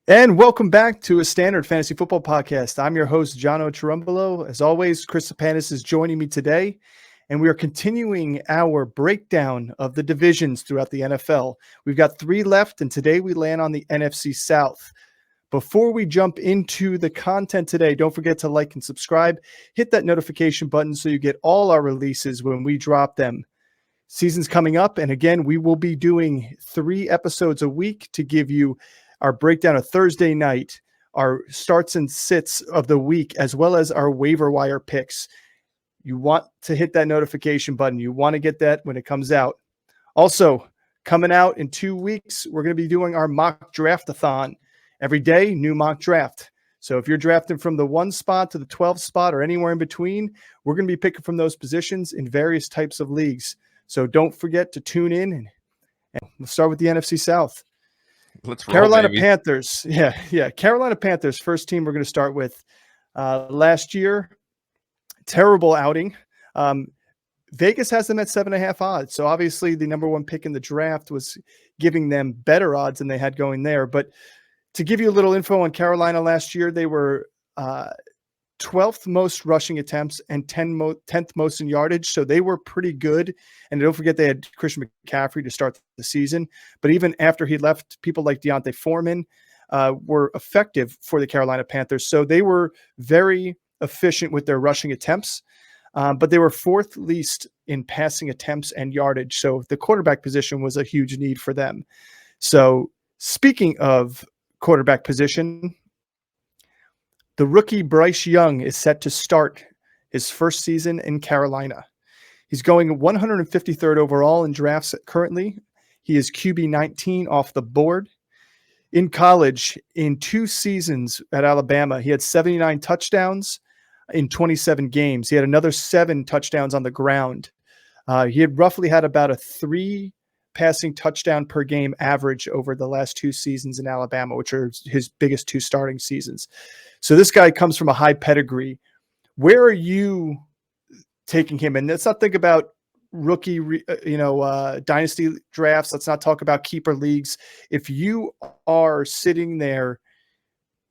And welcome back to a standard fantasy football podcast. I'm your host, Jono Chirumbolo. As always, Chris Panis is joining me today, and we are continuing our breakdown of the divisions throughout the NFL. We've got 3 left, and today we land on the NFC South. Before we jump into the content today, don't forget to like and subscribe. Hit that notification button so you get all our releases when we drop them. Season's coming up, and again, we will be doing 3 episodes a week to give you our breakdown of Thursday night, our starts and sits of the week, as well as our waiver wire picks. You want to hit that notification button. You want to get that when it comes out. Also, coming out in 2 weeks, we're going to be doing our mock draft-a-thon. Every day, new mock draft. So if you're drafting from the 1 spot to the 12th spot or anywhere in between, we're going to be picking from those positions in various types of leagues. So don't forget to tune in, and we'll start with the NFC South. Let's roll, Carolina baby. Panthers. Yeah. Carolina Panthers, first team we're going to start with. Last year, terrible outing. Vegas has them at 7.5 odds. So obviously the number 1 pick in the draft was giving them better odds than they had going there. But to give you a little info on Carolina last year, they were 12th most rushing attempts and 10th most in yardage. So they were pretty good. And don't forget they had Christian McCaffrey to start the season. But even after he left, people like Deontay Foreman were effective for the Carolina Panthers. So they were very efficient with their rushing attempts. But they were 4th least in passing attempts and yardage. So the quarterback position was a huge need for them. So speaking of quarterback position, the rookie Bryce Young is set to start his first season in Carolina. He's going 153rd overall in drafts currently. He is QB 19 off the board. In college, in 2 seasons at Alabama, he had 79 touchdowns in 27 games. He had another 7 touchdowns on the ground. He had roughly had about a 3 passing touchdown per game average over the last 2 seasons in Alabama, which are his biggest 2 starting seasons. So this guy comes from a high pedigree. Where are you taking him? And let's not think about rookie, dynasty drafts. Let's not talk about keeper leagues. If you are sitting there,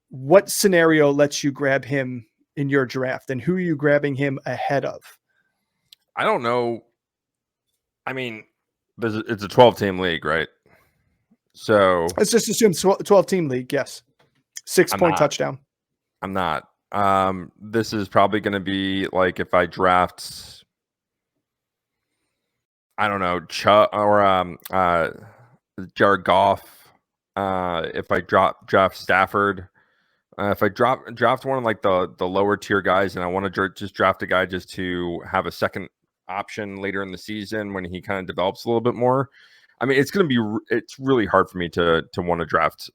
what scenario lets you grab him in your draft, and who are you grabbing him ahead of? I don't know. I mean, it's a 12-team league, right? So let's just assume 12-team league. Yes. 6-point touchdown. I'm not. This is probably going to be like if I draft, I don't know, Jared Goff. If I draft Stafford, if I draft one of like the lower tier guys, and I want to just draft a guy just to have a second option later in the season when he kind of develops a little bit more. I mean, it's really hard for me to want to draft.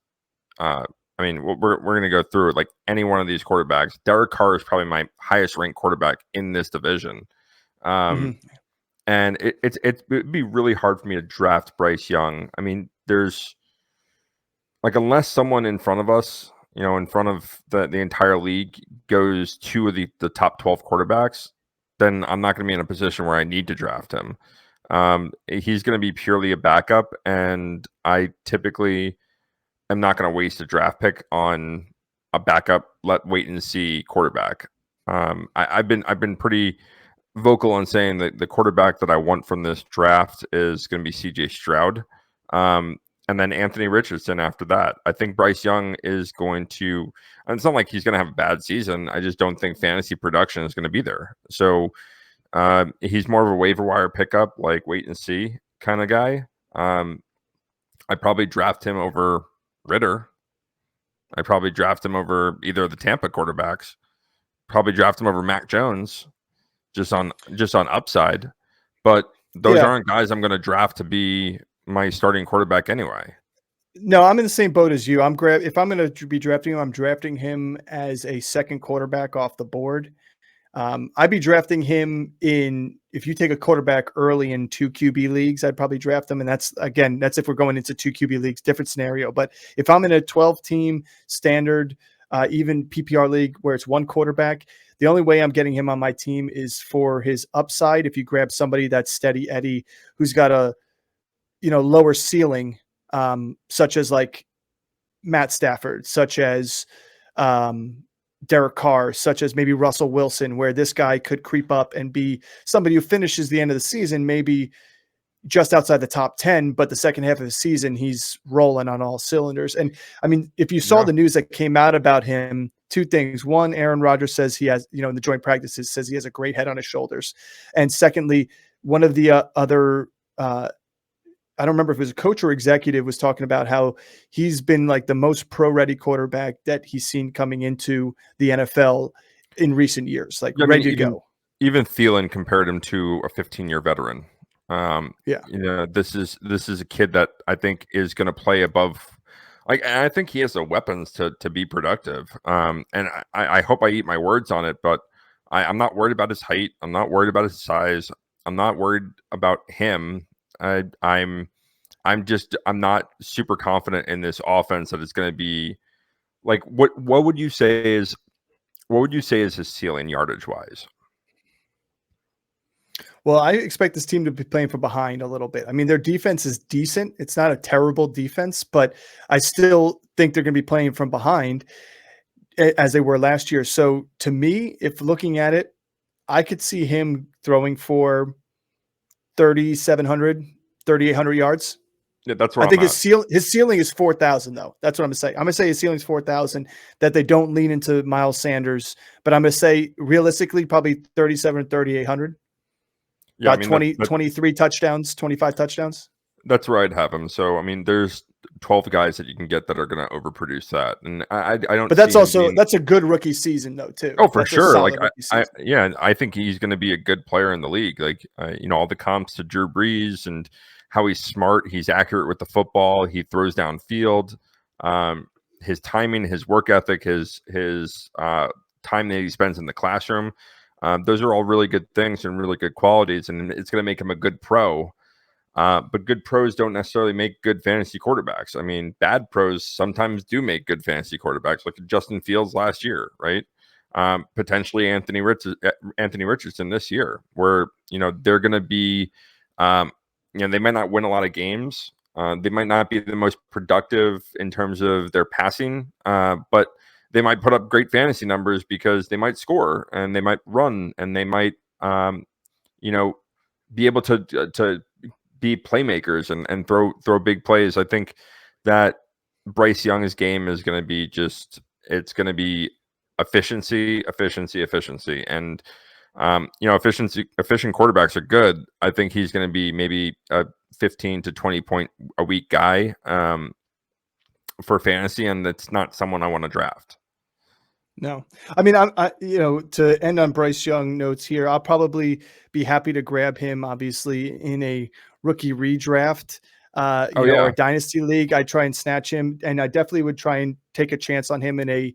I mean, we're going to go through like any one of these quarterbacks. Derek Carr is probably my highest ranked quarterback in this division. And it'd be really hard for me to draft Bryce Young. I mean, there's like, unless someone in front of us, in front of the entire league goes 2 of the top 12 quarterbacks, then I'm not going to be in a position where I need to draft him. He's going to be purely a backup, and I typically am not going to waste a draft pick on a backup, wait and see quarterback. I've been pretty vocal on saying that the quarterback that I want from this draft is going to be CJ Stroud. And then Anthony Richardson after that. I think Bryce Young is going to, and it's not like he's going to have a bad season. I just don't think fantasy production is going to be there. So he's more of a waiver wire pickup, like wait and see kind of guy. I'd probably draft him over Ritter. I'd probably draft him over either of the Tampa quarterbacks. Probably draft him over Mac Jones, just on upside. But those aren't guys I'm going to draft to be my starting quarterback anyway. No, I'm in the same boat as you. If I'm going to be drafting him, I'm drafting him as a second quarterback off the board. I'd be drafting him if you take a quarterback early in 2 QB leagues, I'd probably draft him. And that's if we're going into 2 QB leagues, different scenario. But if I'm in a 12-team standard, even PPR league where it's 1 quarterback, the only way I'm getting him on my team is for his upside. If you grab somebody that's steady Eddie, who's got a lower ceiling, such as like Matt Stafford, such as Derek Carr, such as maybe Russell Wilson, where this guy could creep up and be somebody who finishes the end of the season, maybe just outside the top 10, but the second half of the season, he's rolling on all cylinders. And I mean, if you saw the news that came out about him, two things. One, Aaron Rodgers says he has, in the joint practices, says he has a great head on his shoulders. And secondly, one of the other, I don't remember if it was a coach or executive, was talking about how he's been like the most pro-ready quarterback that he's seen coming into the NFL in recent years, like ready to go. Even Thielen compared him to a 15-year veteran. This is a kid that I think is going to play above. I think he has the weapons to be productive. And I hope I eat my words on it, but I'm not worried about his height. I'm not worried about his size. I'm not worried about him. I'm not super confident in this offense that it's going to be like. What would you say is his ceiling yardage wise? Well, I expect this team to be playing from behind a little bit. I mean, their defense is decent. It's not a terrible defense, but I still think they're going to be playing from behind as they were last year. So to me, if looking at it, I could see him throwing for 3,700, 3,800 yards. Yeah, that's what I think his ceiling is 4,000 though. That's what I'm going to say. I'm going to say his ceiling is 4,000, that they don't lean into Miles Sanders, but I'm going to say realistically, probably 3,700, 3,800. Yeah, about 23 touchdowns, 25 touchdowns. That's where I'd have him. So, I mean, there's 12 guys that you can get that are going to overproduce that. And I don't. But that's also that's a good rookie season though too. Oh, for sure. Like I think he's going to be a good player in the league. Like all the comps to Drew Brees and how he's smart, he's accurate with the football, he throws downfield. His timing, his work ethic, his time that he spends in the classroom. Those are all really good things and really good qualities, and it's going to make him a good pro. But good pros don't necessarily make good fantasy quarterbacks. I mean, bad pros sometimes do make good fantasy quarterbacks, like Justin Fields last year, right? Potentially Anthony Richardson this year, where they're going to be, they might not win a lot of games. They might not be the most productive in terms of their passing, but they might put up great fantasy numbers because they might score and they might run and they might, be able to be playmakers and throw big plays. I think that Bryce Young's game is going to be it's going to be efficiency. And, efficient quarterbacks are good. I think he's going to be maybe a 15 to 20 point a week guy for fantasy. And that's not someone I want to draft. No, I mean, to end on Bryce Young notes here, I'll probably be happy to grab him, obviously, in a rookie redraft, or a dynasty league. I try and snatch him, and I definitely would try and take a chance on him in a.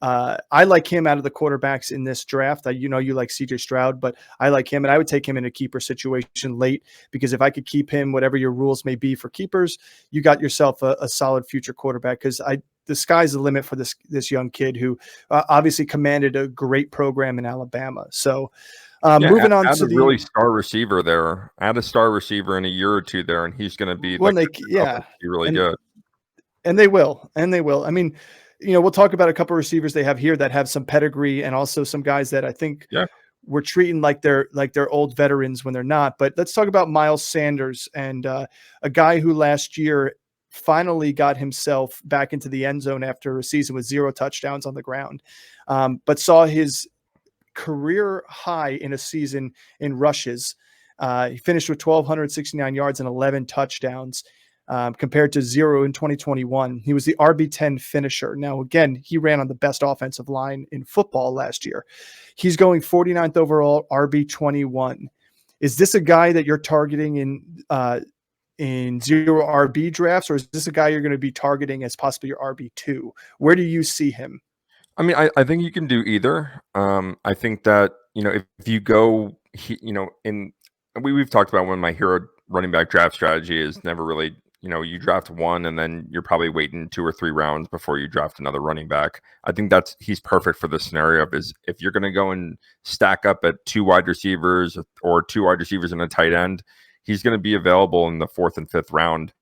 I like him out of the quarterbacks in this draft. You like CJ Stroud, but I like him, and I would take him in a keeper situation late, because if I could keep him, whatever your rules may be for keepers, you got yourself a solid future quarterback. Because the sky's the limit for this young kid who obviously commanded a great program in Alabama. So moving on to the really star receiver there. Add a star receiver in a year or two there, and he's going to be really good. And they will. I mean, we'll talk about a couple of receivers they have here that have some pedigree, and also some guys that I think we're treating like they're old veterans when they're not. But let's talk about Miles Sanders, and a guy who last year finally got himself back into the end zone after a season with 0 touchdowns on the ground, but saw his career high in a season in rushes. He finished with 1,269 yards and 11 touchdowns, compared to 0 in 2021. He was the RB10 finisher. Now, again, he ran on the best offensive line in football last year. He's going 49th overall, RB21. Is this a guy that you're targeting in zero RB drafts, or is this a guy you're going to be targeting as possibly your RB2? Where do you see him? I mean, I think you can do either. I think that, if you go, we've talked about when my hero running back draft strategy is never really, you draft one and then you're probably waiting 2 or 3 rounds before you draft another running back. I think he's perfect for this scenario. Is if you're going to go and stack up at 2 wide receivers or 2 wide receivers and a tight end, he's going to be available in the 4th and 5th round.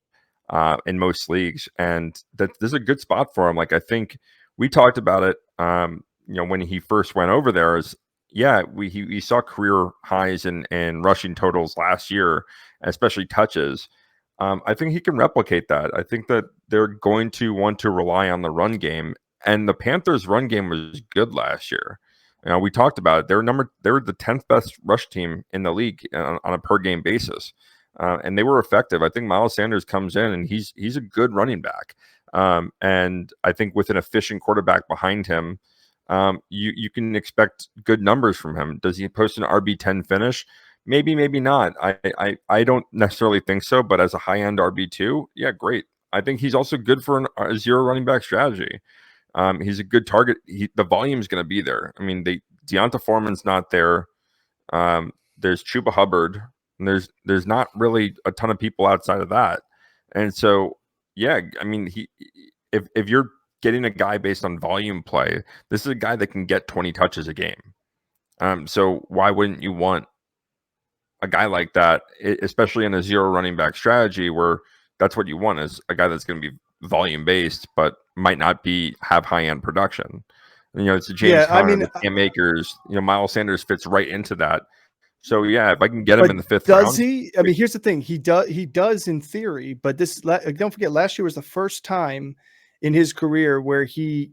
in most leagues, and that this is a good spot for him. Like I think we talked about it, when he first went over there. Is he saw career highs in rushing totals last year, especially touches. I think he can replicate that. I think that they're going to want to rely on the run game, and the Panthers' run game was good last year. We talked about it. They were the 10th best rush team in the league on a per game basis, and they were effective. I think Miles Sanders comes in and he's a good running back, and I think with an efficient quarterback behind him, you can expect good numbers from him. Does he post an RB10 finish? Maybe, maybe not. I don't necessarily think so, but as a high end RB2, yeah, great. I think he's also good for a zero running back strategy. He's a good target. The volume is going to be there. I mean, Deonta Foreman's not there. There's Chuba Hubbard, and there's not really a ton of people outside of that. And so, yeah, I mean, if you're getting a guy based on volume play, this is a guy that can get 20 touches a game. So why wouldn't you want a guy like that, especially in a zero running back strategy where that's what you want, is a guy that's going to be volume based, but might not have high end production. It's a James Conner, the Cam Akers, Miles Sanders fits right into that. So yeah, if I can get him in the fifth round. Does he? I mean, here's the thing. He does in theory, but don't forget, last year was the first time in his career where he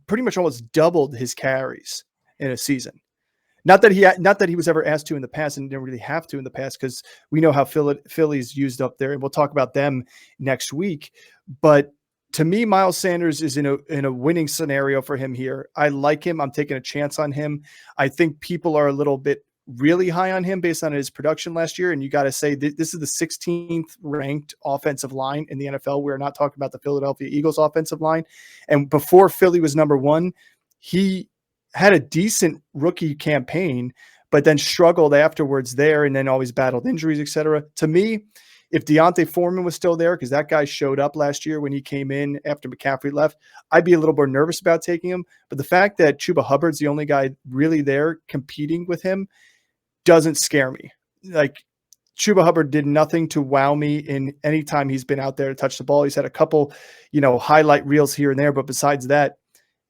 pretty much almost doubled his carries in a season. Not that he was ever asked to in the past, and didn't really have to in the past, because we know how Philly's used up there, and we'll talk about them next week. But to me, Miles Sanders is in a winning scenario for him here. I like him. I'm taking a chance on him. I think people are a little bit really high on him based on his production last year, and you got to say this is the 16th ranked offensive line in the NFL. We're not talking about the Philadelphia Eagles offensive line, and before Philly was number one, he had a decent rookie campaign, but then struggled afterwards there, and then always battled injuries, etc. To me, if Deontay Foreman was still there, because that guy showed up last year when he came in after McCaffrey left, I'd be a little more nervous about taking him. But the fact that Chuba Hubbard's the only guy really there competing with him doesn't scare me. Like, Chuba Hubbard did nothing to wow me in any time he's been out there to touch the ball. He's had a couple, highlight reels here and there, but besides that,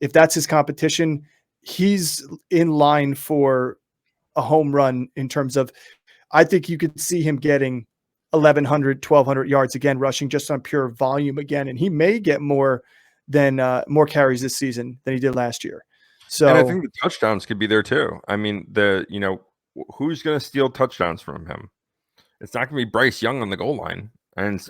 if that's his competition, he's in line for a home run in terms of, I think you could see him getting 1,100, 1,200 yards again, rushing just on pure volume again. And he may get more carries this season than he did last year. So, and I think the touchdowns could be there too. I mean, who's going to steal touchdowns from him? It's not going to be Bryce Young on the goal line. And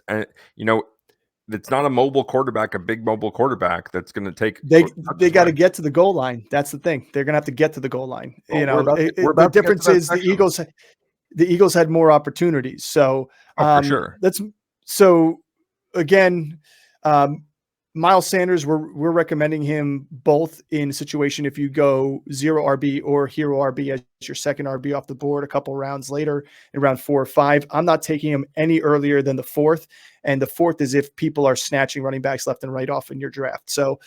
it's not a mobile quarterback, a big mobile quarterback that's going to take. They got to get to the goal line. That's the thing. They're going to have to get to the goal line. The difference is the Eagles had more opportunities. So for sure. Again, Miles Sanders, we're recommending him both in a situation if you go zero RB or hero RB as your second RB off the board a couple rounds later in round 4 or 5. I'm not taking him any earlier than the 4th. And the 4th is if people are snatching running backs left and right off in your draft. So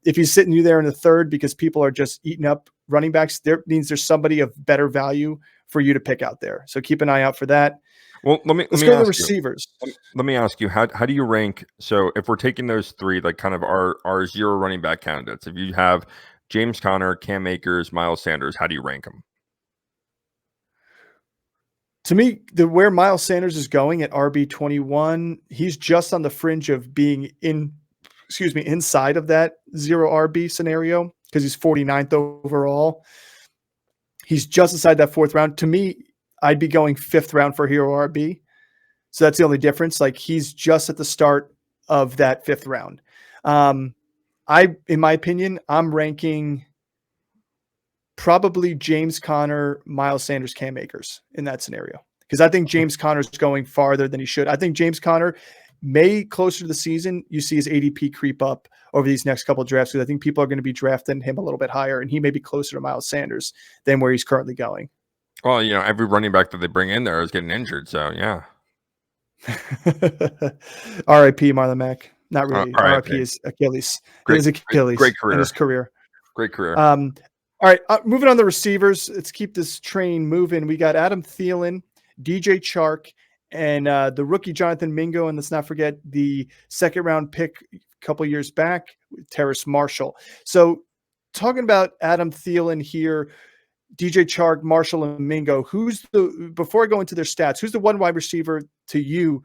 if he's sitting you there in the 3rd because people are just eating up running backs, there means there's somebody of better value for you to pick out there. So keep an eye out for that. Well, let's go to the receivers. Let me ask you, how do you rank? So if we're taking those 3, like kind of our zero running back candidates, if you have James Conner, Cam Akers, Miles Sanders, how do you rank them? To me, where Miles Sanders is going at RB21, he's just on the fringe of being inside of that zero RB scenario because he's 49th overall. He's just inside that 4th round. To me, I'd be going 5th round for hero RB. So that's the only difference. Like, he's just at the start of that 5th round. In my opinion, I'm ranking probably James Conner, Miles Sanders, Cam Akers in that scenario. Because I think James Conner's going farther than he should. I think James Conner may, closer to the season, you see his ADP creep up over these next couple of drafts, because I think people are going to be drafting him a little bit higher, and he may be closer to Miles Sanders than where he's currently going. Well, every running back that they bring in there is getting injured, so yeah. R.I.P. Marlon Mack. Not really. R.I.P. is Achilles. Achilles. Great career. In his career. Great career. All right, moving on to receivers. Let's keep this train moving. We got Adam Thielen, DJ Chark, and the rookie Jonathan Mingo, and let's not forget the second round pick a couple years back, Terrace Marshall. So talking about Adam Thielen here, DJ Chark, Marshall, and Mingo, before I go into their stats, who's the one wide receiver to you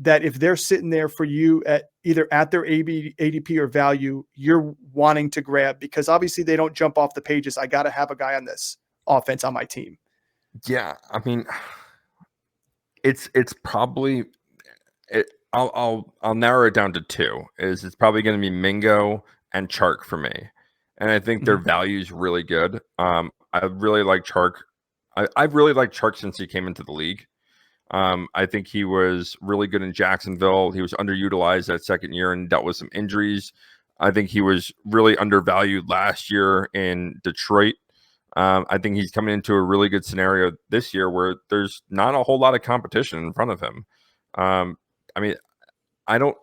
that if they're sitting there for you at either at their ADP or value, you're wanting to grab? Because obviously they don't jump off the pages. I got to have a guy on this offense on my team. Yeah, I mean, it's probably I'll narrow it down to two. It's probably going to be Mingo and Chark for me, and I think their value is really good. I really like Chark. I've really liked Chark since he came into the league. I think he was really good in Jacksonville. He was underutilized that second year and dealt with some injuries. I think he was really undervalued last year in Detroit. I think he's coming into a really good scenario this year where there's not a whole lot of competition in front of him. I mean, I don't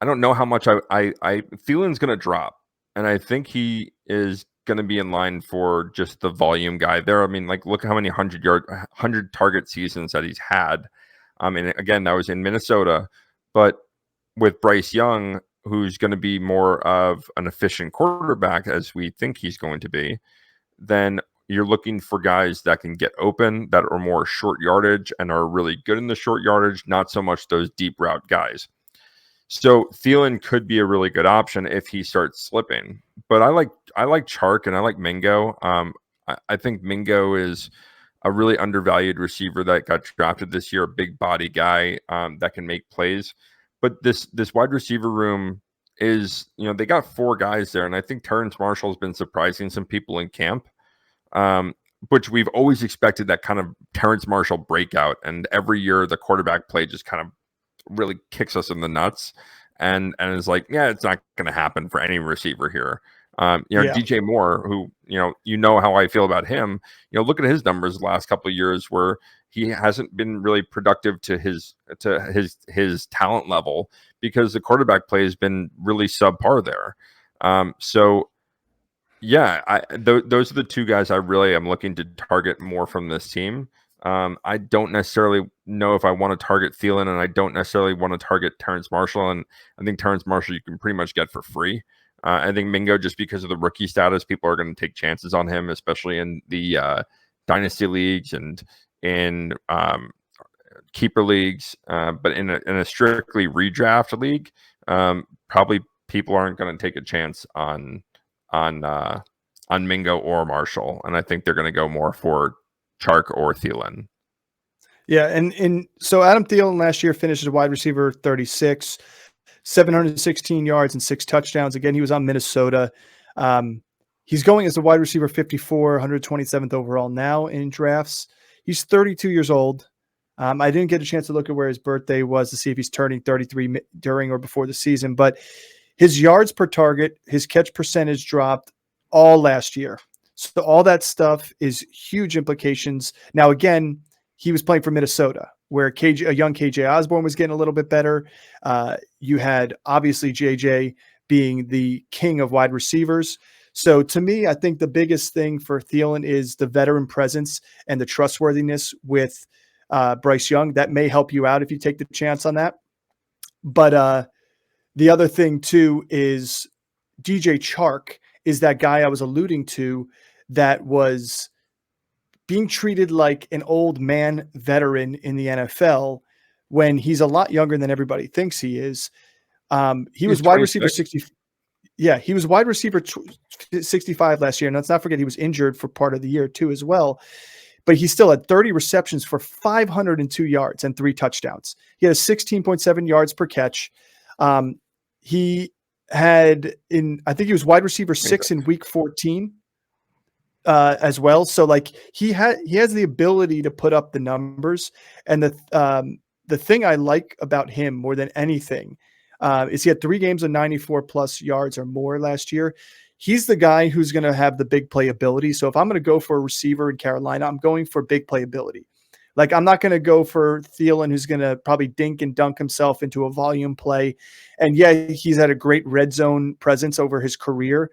know how much I Thielen's going to drop, and I think he is going to be in line for just the volume guy there. I mean, like, look how many 100 target seasons that he's had. And again, that was in Minnesota, but with Bryce Young, who's going to be more of an efficient quarterback as we think he's going to be, then you're looking for guys that can get open, that are more short yardage and are really good in the short yardage, not so much those deep route guys. So Thielen could be a really good option if he starts slipping. But I like Chark and I like Mingo. I think Mingo is a really undervalued receiver that got drafted this year, a big body guy that can make plays. But this wide receiver room is, they got four guys there, and I think Terrace Marshall has been surprising some people in camp, which we've always expected that kind of Terrace Marshall breakout. And every year the quarterback play just kind of really kicks us in the nuts, and is like, yeah, it's not going to happen for any receiver here. DJ Moore, who how I feel about him. Look at his numbers the last couple of years where he hasn't been really productive to his talent level because the quarterback play has been really subpar there. So yeah, those are the two guys I really am looking to target more from this team. I don't necessarily know if I want to target Thielen, and I don't necessarily want to target Terrace Marshall. And I think Terrace Marshall you can pretty much get for free. I think Mingo, just because of the rookie status, people are going to take chances on him, especially in the dynasty leagues and in keeper leagues. But in a strictly redraft league, probably people aren't going to take a chance on Mingo or Marshall, and I think they're going to go more for Chark or Thielen. Yeah, and so Adam Thielen last year finished as wide receiver 36, 716 yards and 6 touchdowns. Again, he was on Minnesota. He's going as a wide receiver 54, 127th overall now in drafts. He's 32 years old. I didn't get a chance to look at where his birthday was to see if he's turning 33 during or before the season, but his yards per target, his catch percentage dropped all last year. So all that stuff is huge implications. Now, again, he was playing for Minnesota, where a young KJ Osborne was getting a little bit better. You had obviously JJ being the king of wide receivers. So to me, I think the biggest thing for Thielen is the veteran presence and the trustworthiness with Bryce Young. That may help you out if you take the chance on that. But the other thing too is DJ Chark is that guy I was alluding to that was being treated like an old man veteran in the NFL when he's a lot younger than everybody thinks he is. He was wide receiver 60. Yeah, he was wide receiver 65 last year. And let's not forget he was injured for part of the year too as well. But he still had 30 receptions for 502 yards and 3 touchdowns. He had a 16.7 yards per catch. He had I think he was wide receiver 6 in week 14 as well. So like he has the ability to put up the numbers. And the thing I like about him more than anything is he had 3 games of 94 plus yards or more last year. He's the guy who's going to have the big playability. So if I'm going to go for a receiver in Carolina, I'm going for big playability. Like I'm not going to go for Thielen, who's going to probably dink and dunk himself into a volume play. And yeah, he's had a great red zone presence over his career,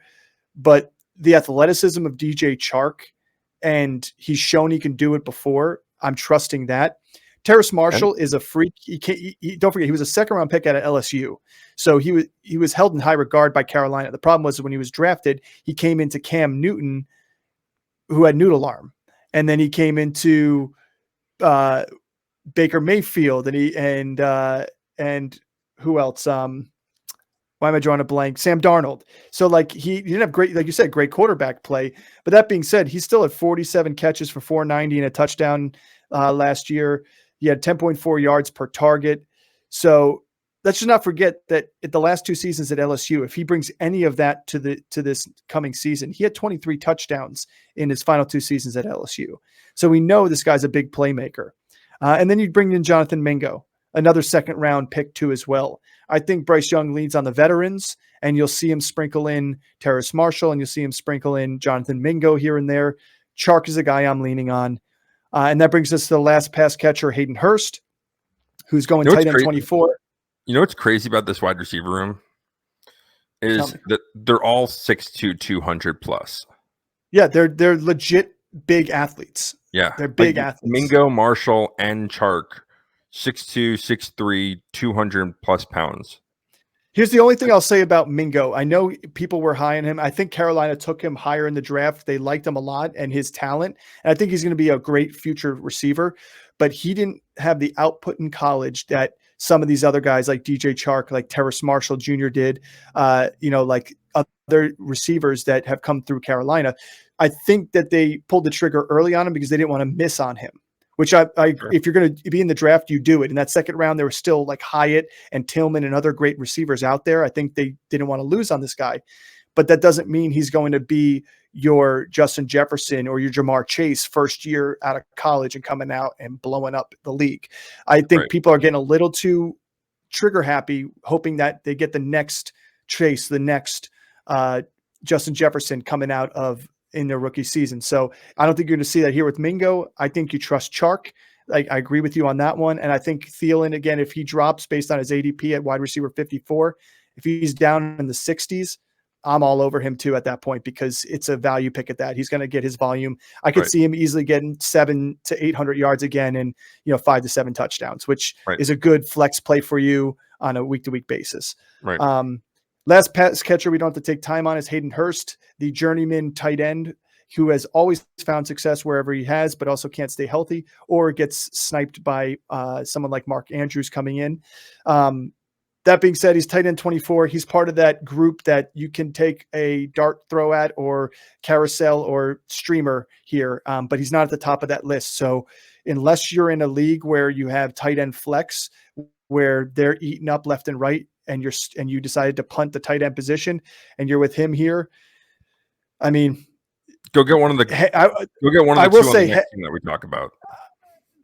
but the athleticism of DJ Chark, and he's shown he can do it before. I'm trusting that. Terrace Marshall is a freak. Don't forget, he was a second-round pick out of LSU. So he was held in high regard by Carolina. The problem was when he was drafted, he came into Cam Newton, who had noodle arm. And then he came into Baker Mayfield and who else? Why am I drawing a blank? Sam Darnold. So like he didn't have great, like you said, great quarterback play. But that being said, he still had 47 catches for 490 and a touchdown last year. He had 10.4 yards per target. So let's just not forget that at the last 2 seasons at LSU, if he brings any of that to this coming season, he had 23 touchdowns in his final 2 seasons at LSU. So we know this guy's a big playmaker. And then you bring in Jonathan Mingo, another second-round pick too as well. I think Bryce Young leans on the veterans, and you'll see him sprinkle in Terrace Marshall, and you'll see him sprinkle in Jonathan Mingo here and there. Chark is a guy I'm leaning on. And that brings us to the last pass catcher, Hayden Hurst, who's going tight end 24. You know what's crazy about this wide receiver room is that they're all 6'2", 200 plus. Yeah, they're legit big athletes. Yeah, they're big athletes. Mingo, Marshall, and Chark, 6'2", 6'3", 200 plus pounds. Here's the only thing I'll say about Mingo. I know people were high on him. I think Carolina took him higher in the draft. They liked him a lot and his talent. And I think he's going to be a great future receiver. But he didn't have the output in college that some of these other guys like DJ Chark, like Terrace Marshall Jr. did, like other receivers that have come through Carolina. I think that they pulled the trigger early on him because they didn't want to miss on him. Which if you're going to be in the draft, you do it. In that second round, there was still like Hyatt and Tillman and other great receivers out there. I think they didn't want to lose on this guy, but that doesn't mean he's going to be your Justin Jefferson or your Jamar Chase first year out of college and coming out and blowing up the league. I think people are getting a little too trigger happy, hoping that they get the next Chase, the next Justin Jefferson coming out of in their rookie season. So I don't think you're going to see that here with Mingo. I think you trust Chark. I agree with you on that one. And I think Thielen, again, if he drops based on his ADP at wide receiver 54, if he's down in the 60s, I'm all over him too at that point because it's a value pick at that. He's going to get his volume. I could see him easily getting 700 to 800 yards again and 5 to 7 touchdowns, which is a good flex play for you on a week-to-week basis. Right. Last pass catcher we don't have to take time on is Hayden Hurst, the journeyman tight end who has always found success wherever he has, but also can't stay healthy or gets sniped by someone like Mark Andrews coming in. That being said, he's tight end 24. He's part of that group that you can take a dart throw at or carousel or streamer here, but he's not at the top of that list. So unless you're in a league where you have tight end flex, where they're eating up left and right, and you decided to punt the tight end position, and you're with him here, I mean, go get one of the. Go get one of the two on the next team that we talk about.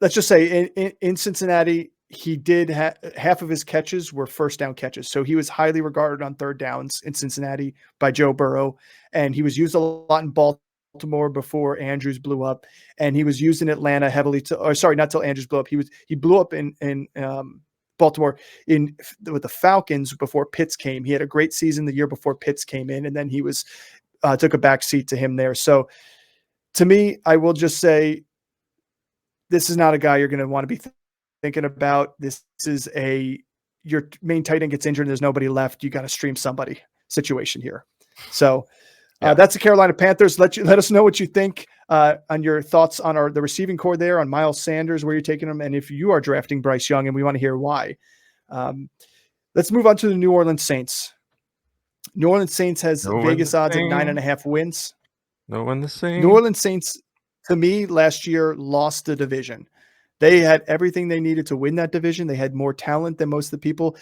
Let's just say in Cincinnati, he did half of his catches were first down catches, so he was highly regarded on third downs in Cincinnati by Joe Burrow, and he was used a lot in Baltimore before Andrews blew up, and he was used in Atlanta heavily. Not till Andrews blew up. He blew up in Baltimore with the Falcons before Pitts came. He had a great season the year before Pitts came in, and then he was took a back seat to him there. So to me, I will just say this is not a guy you're going to want to be thinking about. This is your main tight end gets injured and there's nobody left. You got to stream somebody situation here. So that's the Carolina Panthers. Let us know what you think on your thoughts on the receiving core there, on Miles Sanders, where you're taking him, and if you are drafting Bryce Young, and we want to hear why. Let's move on to the New Orleans Saints. New Orleans Saints has Vegas odds at 9.5 wins. No one the same. New Orleans Saints, to me, last year lost the division. They had everything they needed to win that division. They had more talent than most of the people.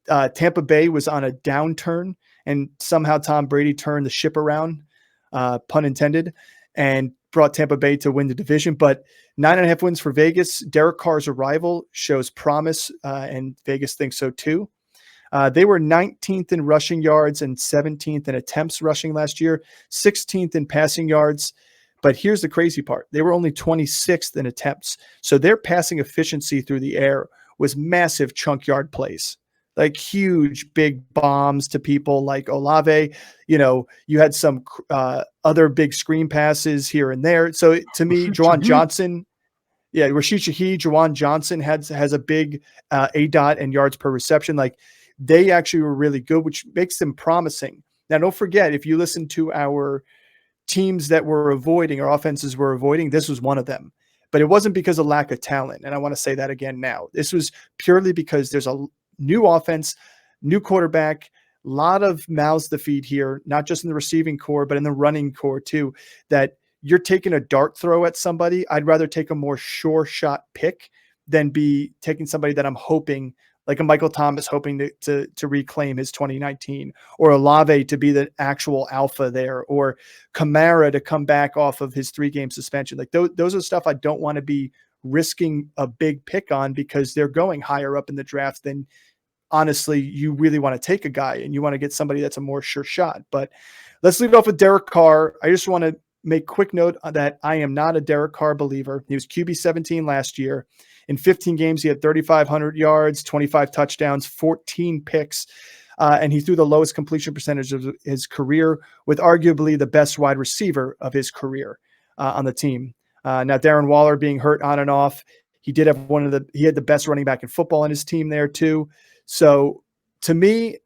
Tampa Bay was on a downturn, and somehow Tom Brady turned the ship around, pun intended, and brought Tampa Bay to win the division. But 9.5 wins for Vegas. Derek Carr's arrival shows promise, and Vegas thinks so too. They were 19th in rushing yards and 17th in attempts rushing last year, 16th in passing yards. But here's the crazy part. They were only 26th in attempts. So their passing efficiency through the air was massive chunk yard plays, like huge, big bombs to people like Olave. You had some other big screen passes here and there. So to me, Juwan Johnson, Yeah, Rashid Shaheed, Juwan Johnson has a big ADOT and yards per reception. Like they actually were really good, which makes them promising. Now, don't forget, if you listen to our teams that we're avoiding or offenses we're avoiding, this was one of them. But it wasn't because of lack of talent. And I want to say that again now. This was purely because there's a new offense, new quarterback, a lot of mouths to feed here, not just in the receiving core, but in the running core too, that you're taking a dart throw at somebody. I'd rather take a more sure shot pick than be taking somebody that I'm hoping, like a Michael Thomas hoping to reclaim his 2019, or Olave to be the actual alpha there, or Kamara to come back off of his 3-game suspension. Like those are stuff I don't want to be risking a big pick on because they're going higher up in the draft than honestly you really want to take a guy and you want to get somebody that's a more sure shot. But let's leave it off with Derek Carr. I just want to make quick note that I am not a Derek Carr believer. He was QB 17 last year. In 15 games, he had 3,500 yards, 25 touchdowns, 14 picks, and he threw the lowest completion percentage of his career with arguably the best wide receiver of his career on the team. Now, Darren Waller being hurt on and off, he did have he had the best running back in football on his team there too. So to me,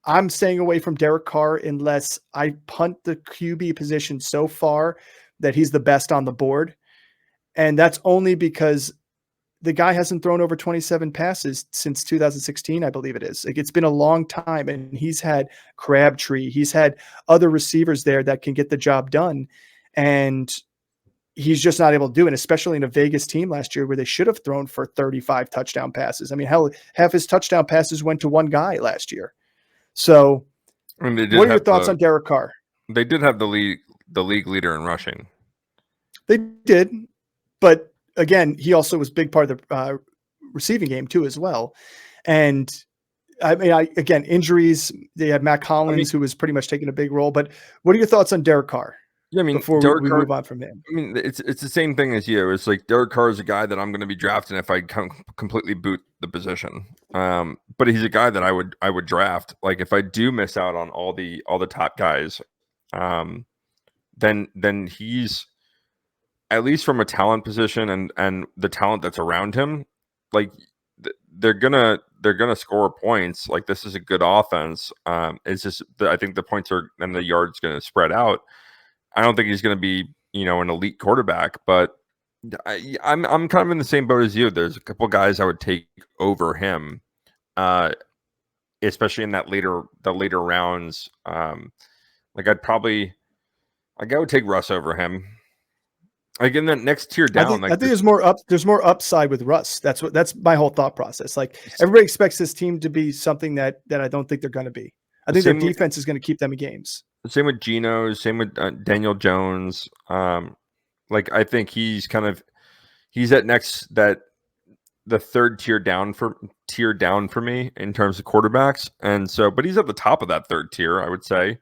I'm staying away from Derek Carr unless I punt the QB position so far that he's the best on the board. And that's only because the guy hasn't thrown over 27 passes since 2016, I believe it is. Like, it's been a long time, and he's had Crabtree. He's had other receivers there that can get the job done. And he's just not able to do it, especially in a Vegas team last year where they should have thrown for 35 touchdown passes. I mean, hell, half his touchdown passes went to one guy last year. So what are your thoughts on Derek Carr? They did have the league leader in rushing. They did. But again, he also was a big part of the receiving game too, as well. And I mean, again, injuries, they had Matt Collins, who was pretty much taking a big role. But what are your thoughts on Derek Carr? Yeah, I mean, before we move on from him. I mean, it's the same thing as you. It's like Derek Carr is a guy that I'm going to be drafting if I completely boot the position. But he's a guy that I would draft. Like if I do miss out on all the top guys, then he's, at least from a talent position and the talent that's around him, like they're gonna score points. Like this is a good offense. It's just I think the points are and the yards going to spread out. I don't think he's going to be an elite quarterback, but I'm kind of in the same boat as you. There's a couple guys I would take over him, especially in the later rounds. Like I would take Russ over him. Like in the next tier down, I think there's more upside with Russ. That's my whole thought process. Like everybody expects this team to be something that I don't think they're going to be. I think their defense is going to keep them in games. Same with Geno. Same with Daniel Jones. Like I think he's at the third tier down for me in terms of quarterbacks, and so but he's at the top of that third tier, I would say.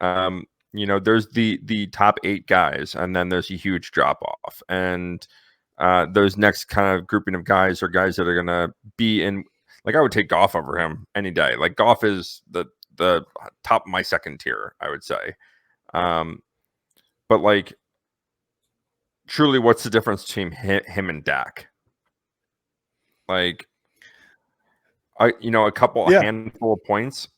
There's the top 8 guys, and then there's a huge drop off. And those next kind of grouping of guys are guys that are going to be in, like I would take Goff over him any day. Like Goff is the top of my second tier, I would say. But like truly, what's the difference between him and Dak? Like, a handful of points.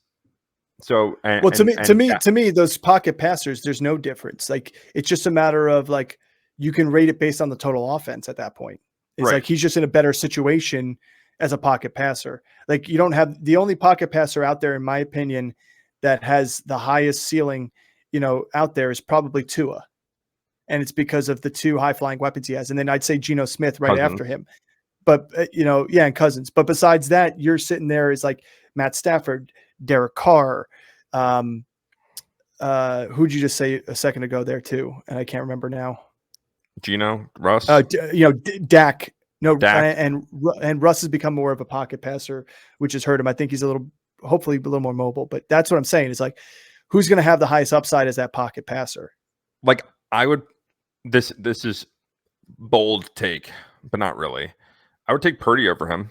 So, to me, those pocket passers, there's no difference. Like, it's just a matter of like, you can rate it based on the total offense at that point. It's right. Like, he's just in a better situation as a pocket passer. Like, you don't have the only pocket passer out there, in my opinion, that has the highest ceiling, out there is probably Tua. And it's because of the 2 high flying weapons he has. And then I'd say Geno Smith right after him. But, and Cousins. But besides that, you're sitting there is like Matt Stafford, Derek Carr. Who'd you just say a second ago there too? And I can't remember now. Geno, Russ. Dak. No, Dak. And Russ has become more of a pocket passer, which has hurt him. I think he's hopefully a little more mobile. But that's what I'm saying. Is like, who's going to have the highest upside as that pocket passer? Like I would. This is bold take, but not really. I would take Purdy over him.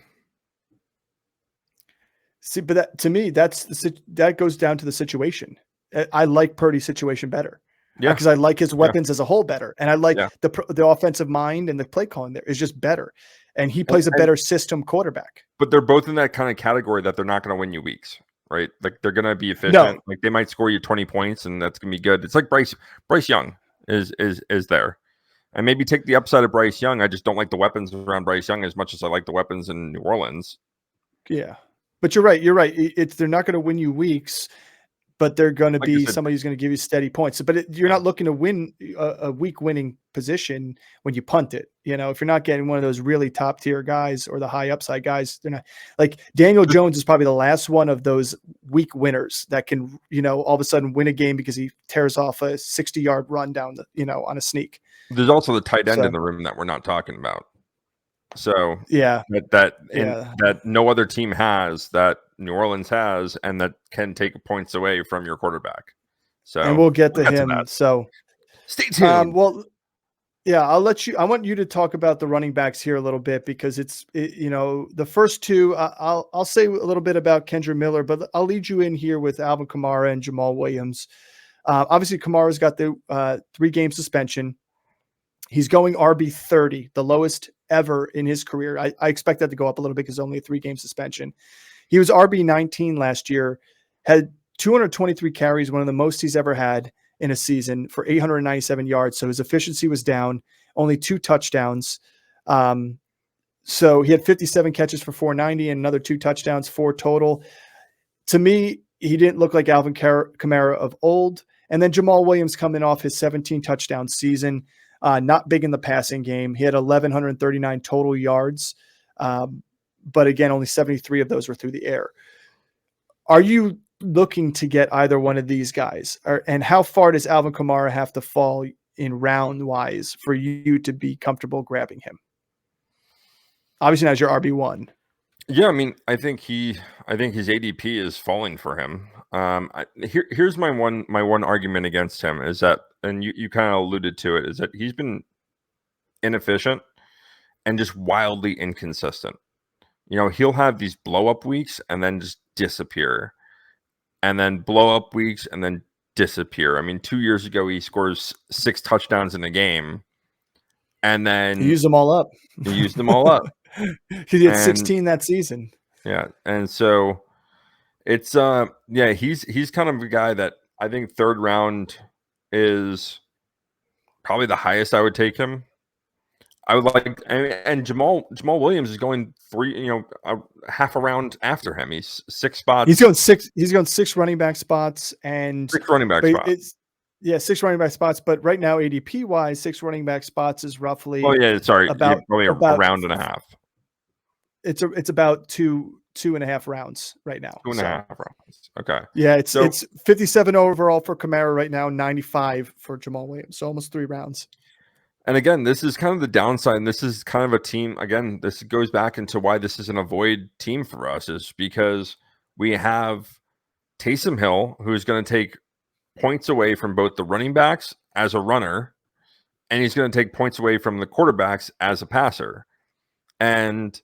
See, but to me, that goes down to the situation. I like Purdy's situation better. Yeah. because I like his weapons as a whole better, and I like Yeah. the offensive mind and the play calling there is just better, and he plays a And better system quarterback. but they're both in that kind of category that they're not going to win you weeks, right? Like they're going to be efficient. No, Like they might score you 20 points, and that's going to be good. It's like Bryce Young is there, and maybe take the upside of Bryce Young. I just don't like the weapons around Bryce Young as much as I like the weapons in New Orleans. yeah, but you're right. You're right. It's they're not going to win you weeks, but they're going to Like you be said, somebody who's going to give you steady points. But you're not looking to win a week winning position when you punt it. You know, if you're not getting one of those really top tier guys or the high upside guys, they're not like Daniel Jones is probably the last one of those week winners that can, you know, all of a sudden win a game because he tears off a 60-yard run down the, you know, on a sneak. there's also the tight end So in the room that we're not talking about. So yeah, that no other team has, that New Orleans has, and that can take points away from your quarterback. So and we'll get to that. him. So Stay tuned. well, yeah, I want you to talk about the running backs here a little bit because you know, the first two, I'll say a little bit about Kendra Miller, but I'll lead you in here with Alvin Kamara and Jamal Williams. Obviously Kamara's got the 3-game suspension. He's going RB 30, the lowest ever in his career. I expect that to go up a little bit because only a 3-game suspension. He was RB 19 last year, had 223 carries, one of the most he's ever had in a season, for 897 yards. So his efficiency was down, only 2 touchdowns. So he had 57 catches for 490 and another 2 touchdowns, 4 total. To me, he didn't look like Alvin Kamara of old. And then Jamal Williams coming off his 17 touchdown season, not big in the passing game. He had 1,139 total yards. But again, only 73 of those were through the air. Are you looking to get either one of these guys? And how far does Alvin Kamara have to fall in round wise for you to be comfortable grabbing him? Obviously, now as your RB1. Yeah, I mean, I think his ADP is falling for him. Here's my one argument against him is that, and you kind of alluded to it, is that he's been inefficient and just wildly inconsistent. You know, he'll have these blow up weeks and then just disappear, and then blow up weeks and then disappear. I mean, 2 years ago he scores 6 touchdowns in a game, and then He used them all up. He used them all up. He had 16 that season. Yeah, and so it's he's kind of a guy that I think 3rd round is probably the highest I would take him. I would like, and Jamal Williams is going 3, half a round after him. He's 6 spots. He's going 6. He's going 6 running back spots and 6 running back spots. 6 running back spots. But right now, ADP wise, 6 running back spots is roughly. Oh yeah, sorry, about a round and a half. It's about 2.5 rounds right now. 2.5 rounds. Okay. Yeah, it's 57 overall for Kamara right now, 95 for Jamal Williams. So almost 3 rounds. And again, this is kind of the downside. And this is kind of a team. Again, this goes back into why this is an avoid team for us, is because we have Taysom Hill, who's going to take points away from both the running backs as a runner, and he's going to take points away from the quarterbacks as a passer. And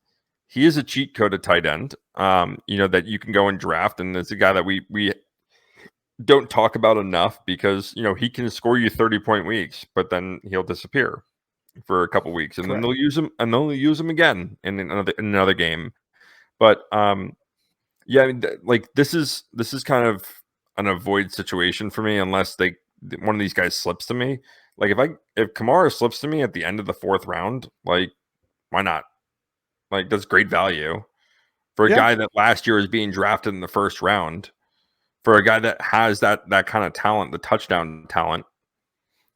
he is a cheat code at tight end, that you can go and draft. And it's a guy that we don't talk about enough because, he can score you 30-point weeks, but then he'll disappear for a couple weeks, and Correct. then they'll use him, and they'll use him again in another game. But this is kind of an avoid situation for me unless one of these guys slips to me. Like if Kamara slips to me at the end of the 4th round, like, why not? Like, that's great value for a guy that last year was being drafted in the 1st round, for a guy that has that kind of talent, the touchdown talent.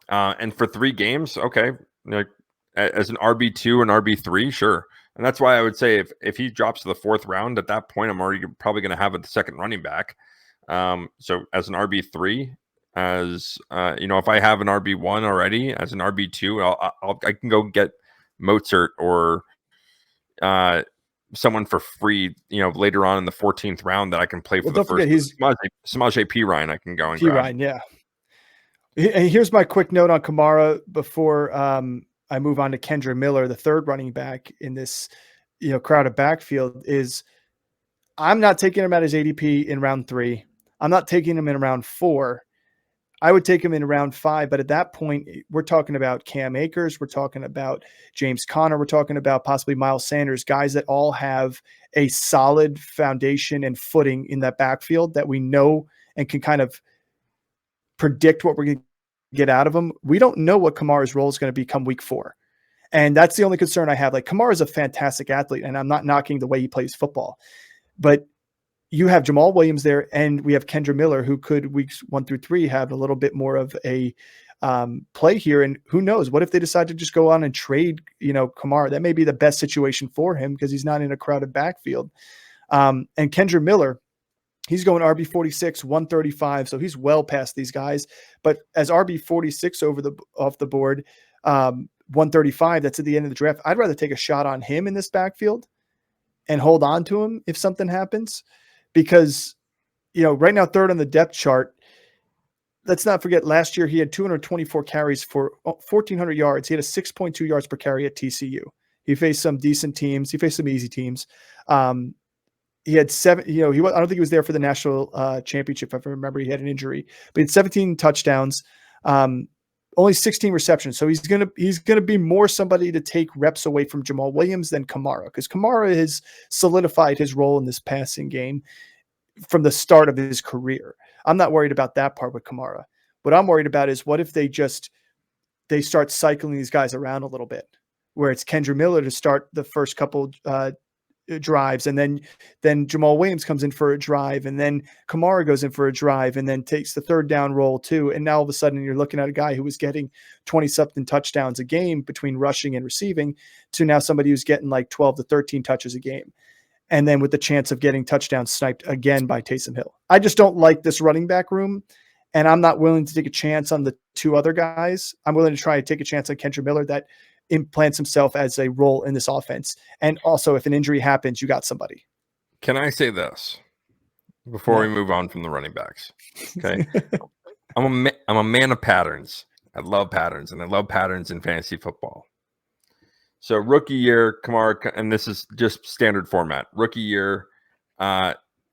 And for 3 games, okay, as an RB2 and RB3, sure. And that's why I would say if he drops to the 4th round, at that point, I'm already probably going to have a 2nd running back. So as an RB3, if I have an RB1 already, as an RB2, I can go get Mozart or someone for free, later on in the 14th round that I can play for the first. He's Samaje Perine. I can go and Perine, yeah. And here's my quick note on Kamara before I move on to Kendra Miller, the 3rd running back in this, crowded backfield. Is I'm not taking him at his ADP in round 3. I'm not taking him in round 4. I would take him in round 5, but at that point, we're talking about Cam Akers, we're talking about James Conner, we're talking about possibly Miles Sanders, guys that all have a solid foundation and footing in that backfield that we know and can kind of predict what we're going to get out of them. We don't know what Kamara's role is going to be come week 4. And that's the only concern I have. Like, Kamara is a fantastic athlete, and I'm not knocking the way he plays football, but you have Jamal Williams there, and we have Kendra Miller, who could weeks 1 through 3 have a little bit more of a play here. And who knows, what if they decide to just go on and trade, Kamara? That may be the best situation for him because he's not in a crowded backfield. And Kendra Miller, he's going RB 46, 135. So he's well past these guys, but as RB 46 off the board, 135, that's at the end of the draft. I'd rather take a shot on him in this backfield and hold on to him if something happens. Because, right now, third on the depth chart. Let's not forget last year he had 224 carries for 1,400 yards. He had a 6.2 yards per carry at TCU. He faced some decent teams. He faced some easy teams. He had 7. I don't think he was there for the national championship. If I remember, he had an injury, but he had 17 touchdowns, only 16 receptions. So he's gonna be more somebody to take reps away from Jamal Williams than Kamara, because Kamara has solidified his role in this passing game from the start of his career. I'm not worried about that part with Kamara. What I'm worried about is what if they start cycling these guys around a little bit, where it's Kendra Miller to start the first couple drives, and then Jamal Williams comes in for a drive, and then Kamara goes in for a drive, and then takes the third down role too. And now all of a sudden you're looking at a guy who was getting 20-something touchdowns a game between rushing and receiving to now somebody who's getting like 12 to 13 touches a game. And then with the chance of getting touchdowns sniped again by Taysom Hill. I just don't like this running back room, and I'm not willing to take a chance on the 2 other guys. I'm willing to try to take a chance on Kendra Miller that implants himself as a role in this offense. And also, if an injury happens, you got somebody. Can I say this before we move on from the running backs? Okay. I'm a man of patterns. I love patterns, and I love patterns in fantasy football. So rookie year, Kamara, and this is just standard format. Rookie year,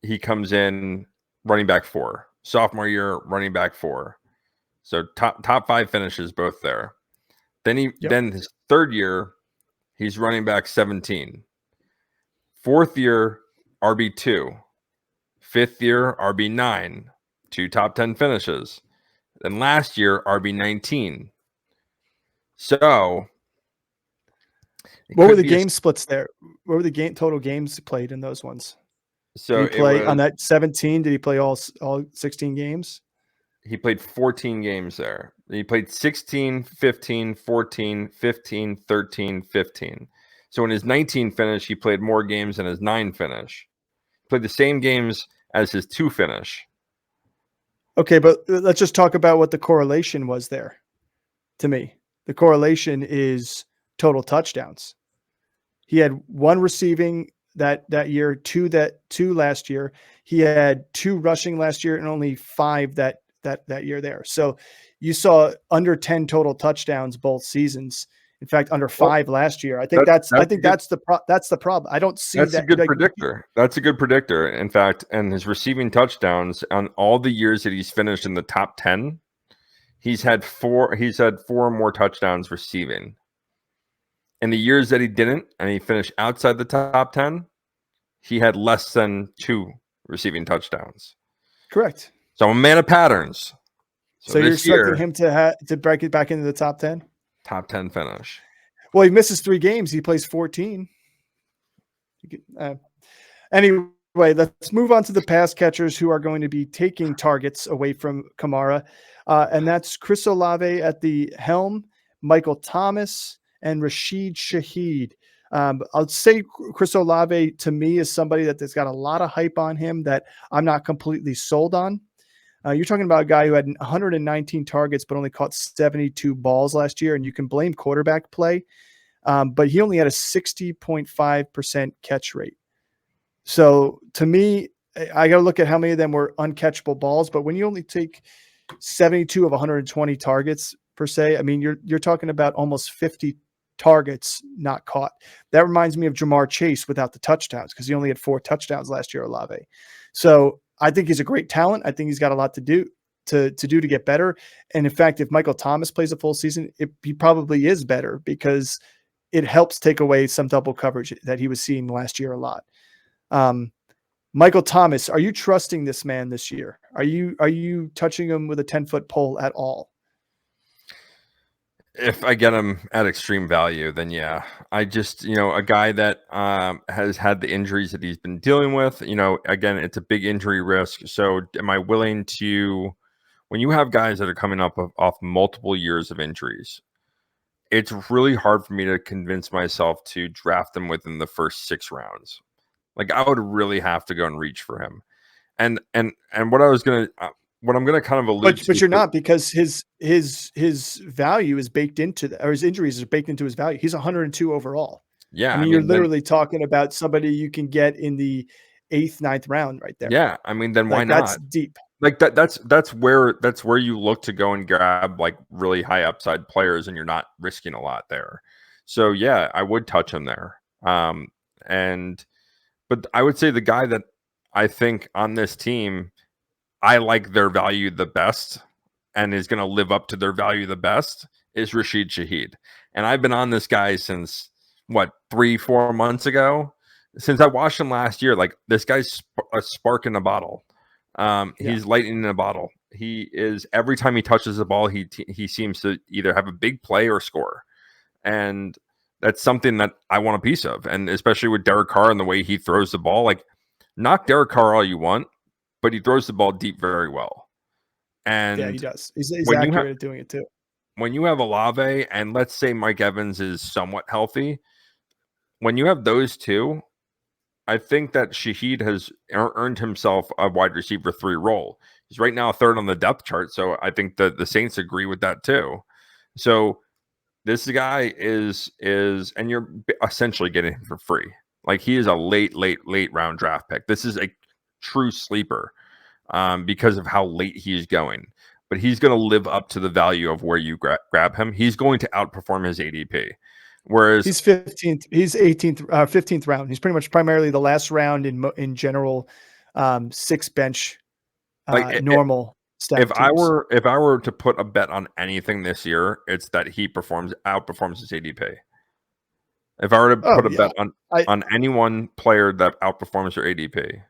he comes in running back 4. Sophomore year, running back 4. So top 5 finishes both there. Then then his third year, he's running back 17. Fourth year, RB2. Fifth year, RB9. 2 top 10 finishes. Then last year, RB19. So what were the game splits there? What were the total games played in those ones? So did he play on that 17? Did he play all 16 games? He played 14 games there. He played 16, 15, 14, 15, 13, 15. So in his 19 finish, he played more games than his 9 finish. He played the same games as his 2 finish. Okay, but let's just talk about what the correlation was there. To me, the correlation is total touchdowns. He had 1 receiving that year, 2 last year. He had 2 rushing last year and only 5 that year there. So you saw under 10 total touchdowns both seasons. In fact, under 5 last year. I think that's the problem. I don't see that's that. A good predictor. That's a good predictor. In fact, and his receiving touchdowns on all the years that he's finished in the top 10, he's had 4 more touchdowns receiving. In the years that he didn't, and he finished outside the top 10, he had less than 2 receiving touchdowns. Correct. So I'm a man of patterns. So you're expecting him to break it back into the top 10? Top 10 finish. Well, he misses 3 games. He plays 14. Anyway, let's move on to the pass catchers who are going to be taking targets away from Kamara. And that's Chris Olave at the helm, Michael Thomas, and Rashid Shaheed. I'll say Chris Olave to me is somebody that's got a lot of hype on him that I'm not completely sold on. You're talking about a guy who had 119 targets but only caught 72 balls last year, and you can blame quarterback play, but he only had a 60.5% catch rate. So to me, I got to look at how many of them were uncatchable balls, but when you only take 72 of 120 targets per se, I mean, you're talking about almost 50 targets not caught. That reminds me of Jamar Chase without the touchdowns, because he only had 4 touchdowns last year, Olave. So I think he's a great talent. I think he's got a lot to do. to do to get better. And in fact, if Michael Thomas plays a full season, he probably is better because it helps take away some double coverage that he was seeing last year a lot. Michael Thomas, are you trusting this man this year? Are you touching him with a 10-foot pole at all? If I get him at extreme value, then yeah. I just, a guy that has had the injuries that he's been dealing with, again, it's a big injury risk. So am I willing to, when you have guys that are coming up off multiple years of injuries, it's really hard for me to convince myself to draft them within the first 6 rounds. Like I would really have to go and reach for him. And what I'm gonna kind of allude to, but you're not, because his value is baked into or his injuries are baked into his value. He's 102 overall. Yeah, I mean you're literally talking about somebody you can get in the 8th, 9th round right there. Yeah, I mean then why not? That's deep. Like that's where you look to go and grab like really high upside players, and you're not risking a lot there. So yeah, I would touch him there. But I would say the guy that I think on this team, I like their value the best and is going to live up to their value the best is Rashid Shaheed. And I've been on this guy since 3-4 months ago. Since I watched him last year, like this guy's a spark in a bottle. He's lightning in a bottle. He is, every time he touches the ball, he seems to either have a big play or score. And that's something that I want a piece of. And especially with Derek Carr and the way he throws the ball, like knock Derek Carr all you want, but he throws the ball deep very well. And yeah, he does. He's accurate at doing it too. When you have Olave and let's say Mike Evans is somewhat healthy, when you have those two, I think that Shaheed has earned himself a wide receiver 3 role. He's right now 3rd on the depth chart, so I think that the Saints agree with that too. So this guy is, and you're essentially getting him for free. Like he is a late round draft pick. This is a true sleeper because of how late he's going. But he's going to live up to the value of where you grab him. He's going to outperform his ADP. Whereas he's 15th, he's 18th, 15th round. He's pretty much primarily the last round in general 6 bench normal. If I were to put a bet on anything this year, it's that he outperforms his ADP. If I were to put a bet on any one player that outperforms their ADP,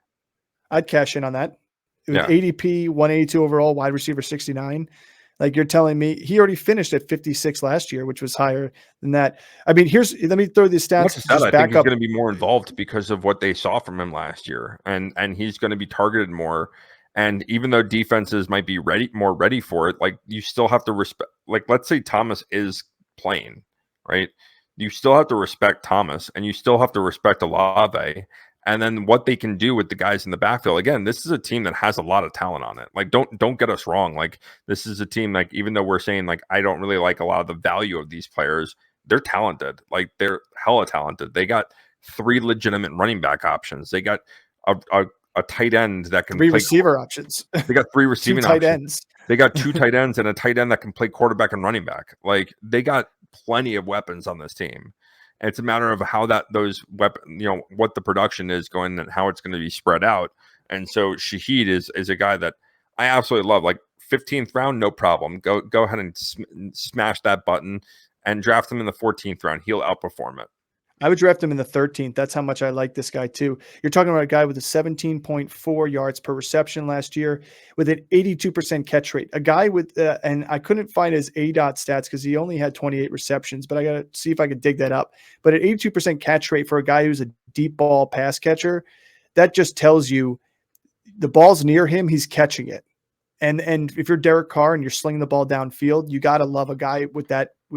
I'd cash in on that. With ADP 182 overall, wide receiver 69. Like you're telling me he already finished at 56 last year, which was higher than that. I mean, let me throw these stats. I think he's going to be more involved because of what they saw from him last year, and he's going to be targeted more. And even though defenses might be more ready for it, like you still have to respect. Like let's say Thomas is playing, right? You still have to respect Thomas, and you still have to respect Olave. And then what they can do with the guys in the backfield. Again, this is a team that has a lot of talent on it. Like, don't get us wrong. Like, this is a team, like, even though we're saying, like, I don't really like a lot of the value of these players, they're talented. Like, they're hella talented. They got 3 legitimate running back options. They got a tight end that can 3 receiver options. They got 3 receiving 2 tight options. ends. They got 2 tight ends and a tight end that can play quarterback and running back. Like, they got plenty of weapons on this team. And it's a matter of how those weapons, what the production is going and how it's going to be spread out. And so Shaheed is a guy that I absolutely love. Like 15th round, no problem. Go ahead and smash that button and draft him in the 14th round. He'll outperform it. I would draft him in the 13th. That's how much I like this guy too. You're talking about a guy with a 17.4 yards per reception last year with an 82% catch rate. A guy with, and I couldn't find his ADOT stats because he only had 28 receptions, but I got to see if I could dig that up. But an 82% catch rate for a guy who's a deep ball pass catcher, that just tells you the ball's near him, he's catching it. And if you're Derek Carr and you're slinging the ball downfield, you got to love a guy with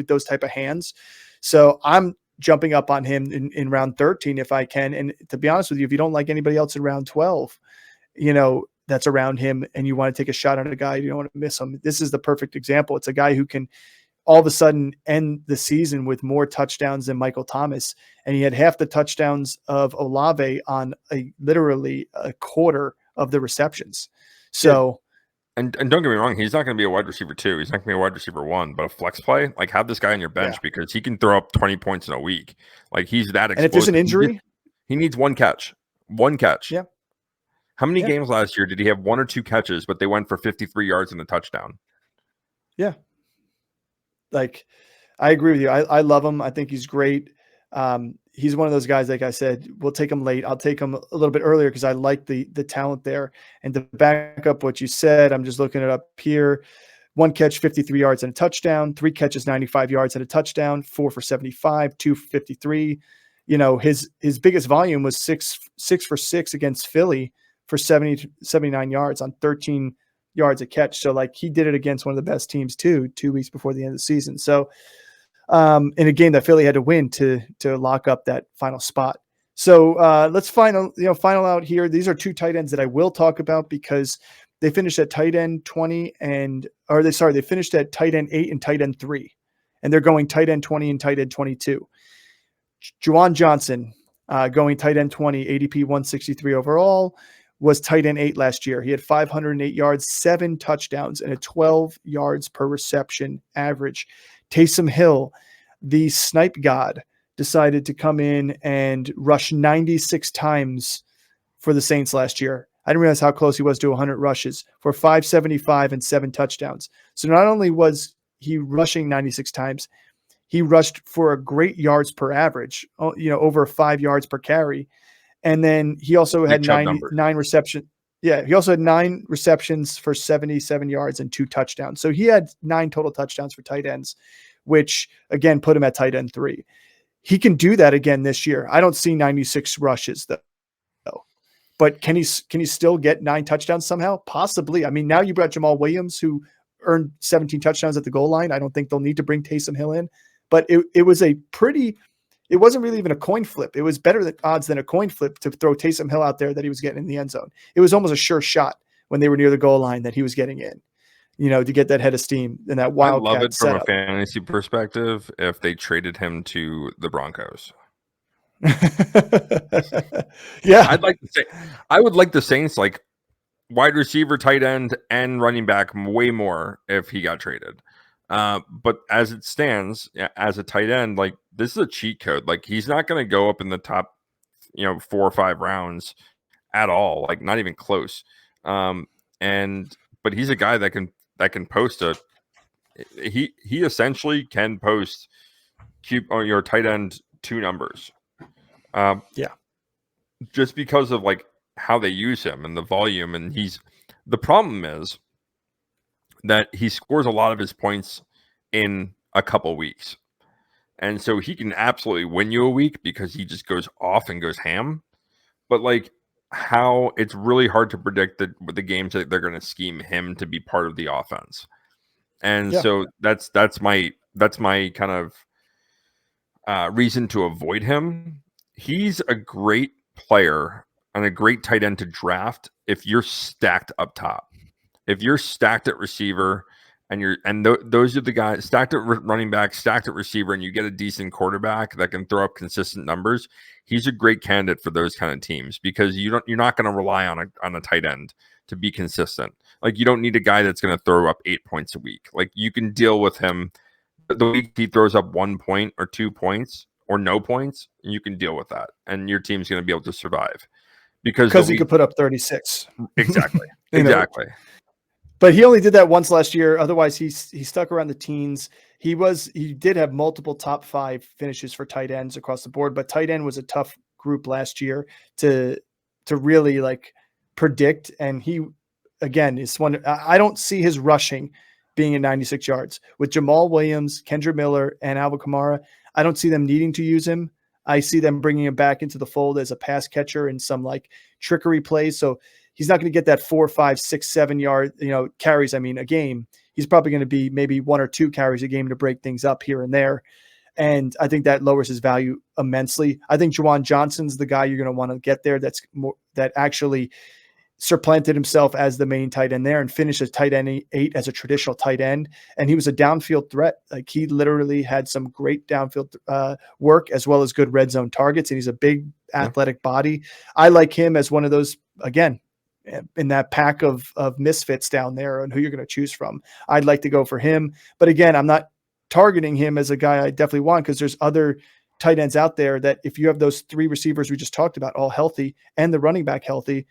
those type of hands. So I'm jumping up on him in round 13 if I can. And to be honest with you, if you don't like anybody else in round 12, that's around him and you want to take a shot on a guy, you don't want to miss him. This is the perfect example. It's a guy who can all of a sudden end the season with more touchdowns than Michael Thomas. And he had half the touchdowns of Olave on literally a quarter of the receptions. So, And don't get me wrong, he's not going to be a wide receiver 2. He's not going to be a wide receiver 1, but a flex play, like have this guy on your bench because he can throw up 20 points in a week. Like he's that explosive. And if there's an injury, he needs one catch. One catch. Yeah. How many Yeah. games last year did he have 1 or 2 catches, but they went for 53 yards and a touchdown? Yeah. Like, I agree with you. I love him. I think he's great. He's one of those guys, like I said, we'll take him late. I'll take him a little bit earlier because I like the talent there. And to back up what you said, I'm just looking it up here. 1 catch, 53 yards and a touchdown. 3 catches, 95 yards and a touchdown. 4 for 75, 2 for 53. You know, his biggest volume was 6 for 6 against Philly for 79 yards on 13 yards a catch. So like he did it against one of the best teams too, 2 weeks before the end of the season. So in a game that Philly had to win to lock up that final spot. So let's final out here. These are 2 tight ends that I will talk about because they finished at tight end 20 they finished at tight end 8 and tight end 3, and they're going tight end 20 and tight end 22. Juwan Johnson going tight end 20, ADP 163 overall, was tight end 8 last year. He had 508 yards, 7 touchdowns, and a 12 yards per reception average. Taysom Hill, the snipe god, decided to come in and rush 96 times for the Saints last year. I didn't realize how close he was to 100 rushes for 575 and 7 touchdowns. So not only was he rushing 96 times, he rushed for a great yards per average, over 5 yards per carry. And then he also had 9 receptions. Yeah, he also had 9 receptions for 77 yards and 2 touchdowns. So he had 9 total touchdowns for tight ends, which again put him at tight end 3. He can do that again this year. I don't see 96 rushes though. But can he still get 9 touchdowns somehow? Possibly. I mean, now you brought Jamal Williams, who earned 17 touchdowns at the goal line. I don't think they'll need to bring Taysom Hill in, but it wasn't really even a coin flip. It was better odds than a coin flip to throw Taysom Hill out there that he was getting in the end zone. It was almost a sure shot when they were near the goal line that he was getting in, to get that head of steam and that wildcat I love it from setup. a fantasy perspective if they traded him to the Broncos. Yeah. I would like the Saints like wide receiver, tight end, and running back way more if he got traded. But as it stands, as a tight end, like this is a cheat code. Like he's not going to go up in the top, 4 or 5 rounds at all. Like not even close. But he's a guy that can post he essentially can post your tight end 2 numbers. Just because of like how they use him and the volume, and the problem is that he scores a lot of his points in a couple weeks. And so he can absolutely win you a week because he just goes off and goes ham. But like how it's really hard to predict the games that they're going to scheme him to be part of the offense. And so that's my kind of reason to avoid him. He's a great player and a great tight end to draft if you're stacked up top. If you're stacked at receiver and those are the guys stacked at running back, stacked at receiver, and you get a decent quarterback that can throw up consistent numbers, he's a great candidate for those kind of teams because you're not going to rely on a tight end to be consistent. Like you don't need a guy that's going to throw up 8 points a week. Like you can deal with him the week he throws up 1 point or 2 points or no points, you can deal with that, and your team's going to be able to survive because he could put up 36. Exactly. Exactly. But he only did that once last year. Otherwise, he stuck around the teens. He did have multiple top 5 finishes for tight ends across the board, but tight end was a tough group last year to really like predict. And he, again, is one. I don't see his rushing being in 96 yards with Jamal Williams, Kendra Miller, and Alvin Kamara. I don't see them needing to use him. I see them bringing him back into the fold as a pass catcher in some like trickery plays. So he's not going to get that 4, 5, 6, 7 yard, carries. I mean, a game. He's probably going to be maybe 1 or 2 carries a game to break things up here and there. And I think that lowers his value immensely. I think Juwan Johnson's the guy you're going to want to get there. That actually supplanted himself as the main tight end there and finished as tight end 8 as a traditional tight end. And he was a downfield threat. Like he literally had some great downfield work as well as good red zone targets. And he's a big athletic body. I like him as one of those, again, in that pack of misfits down there and who you're going to choose from. I'd like to go for him. But again, I'm not targeting him as a guy I definitely want because there's other tight ends out there that if you have those 3 receivers we just talked about all healthy and the running back healthy,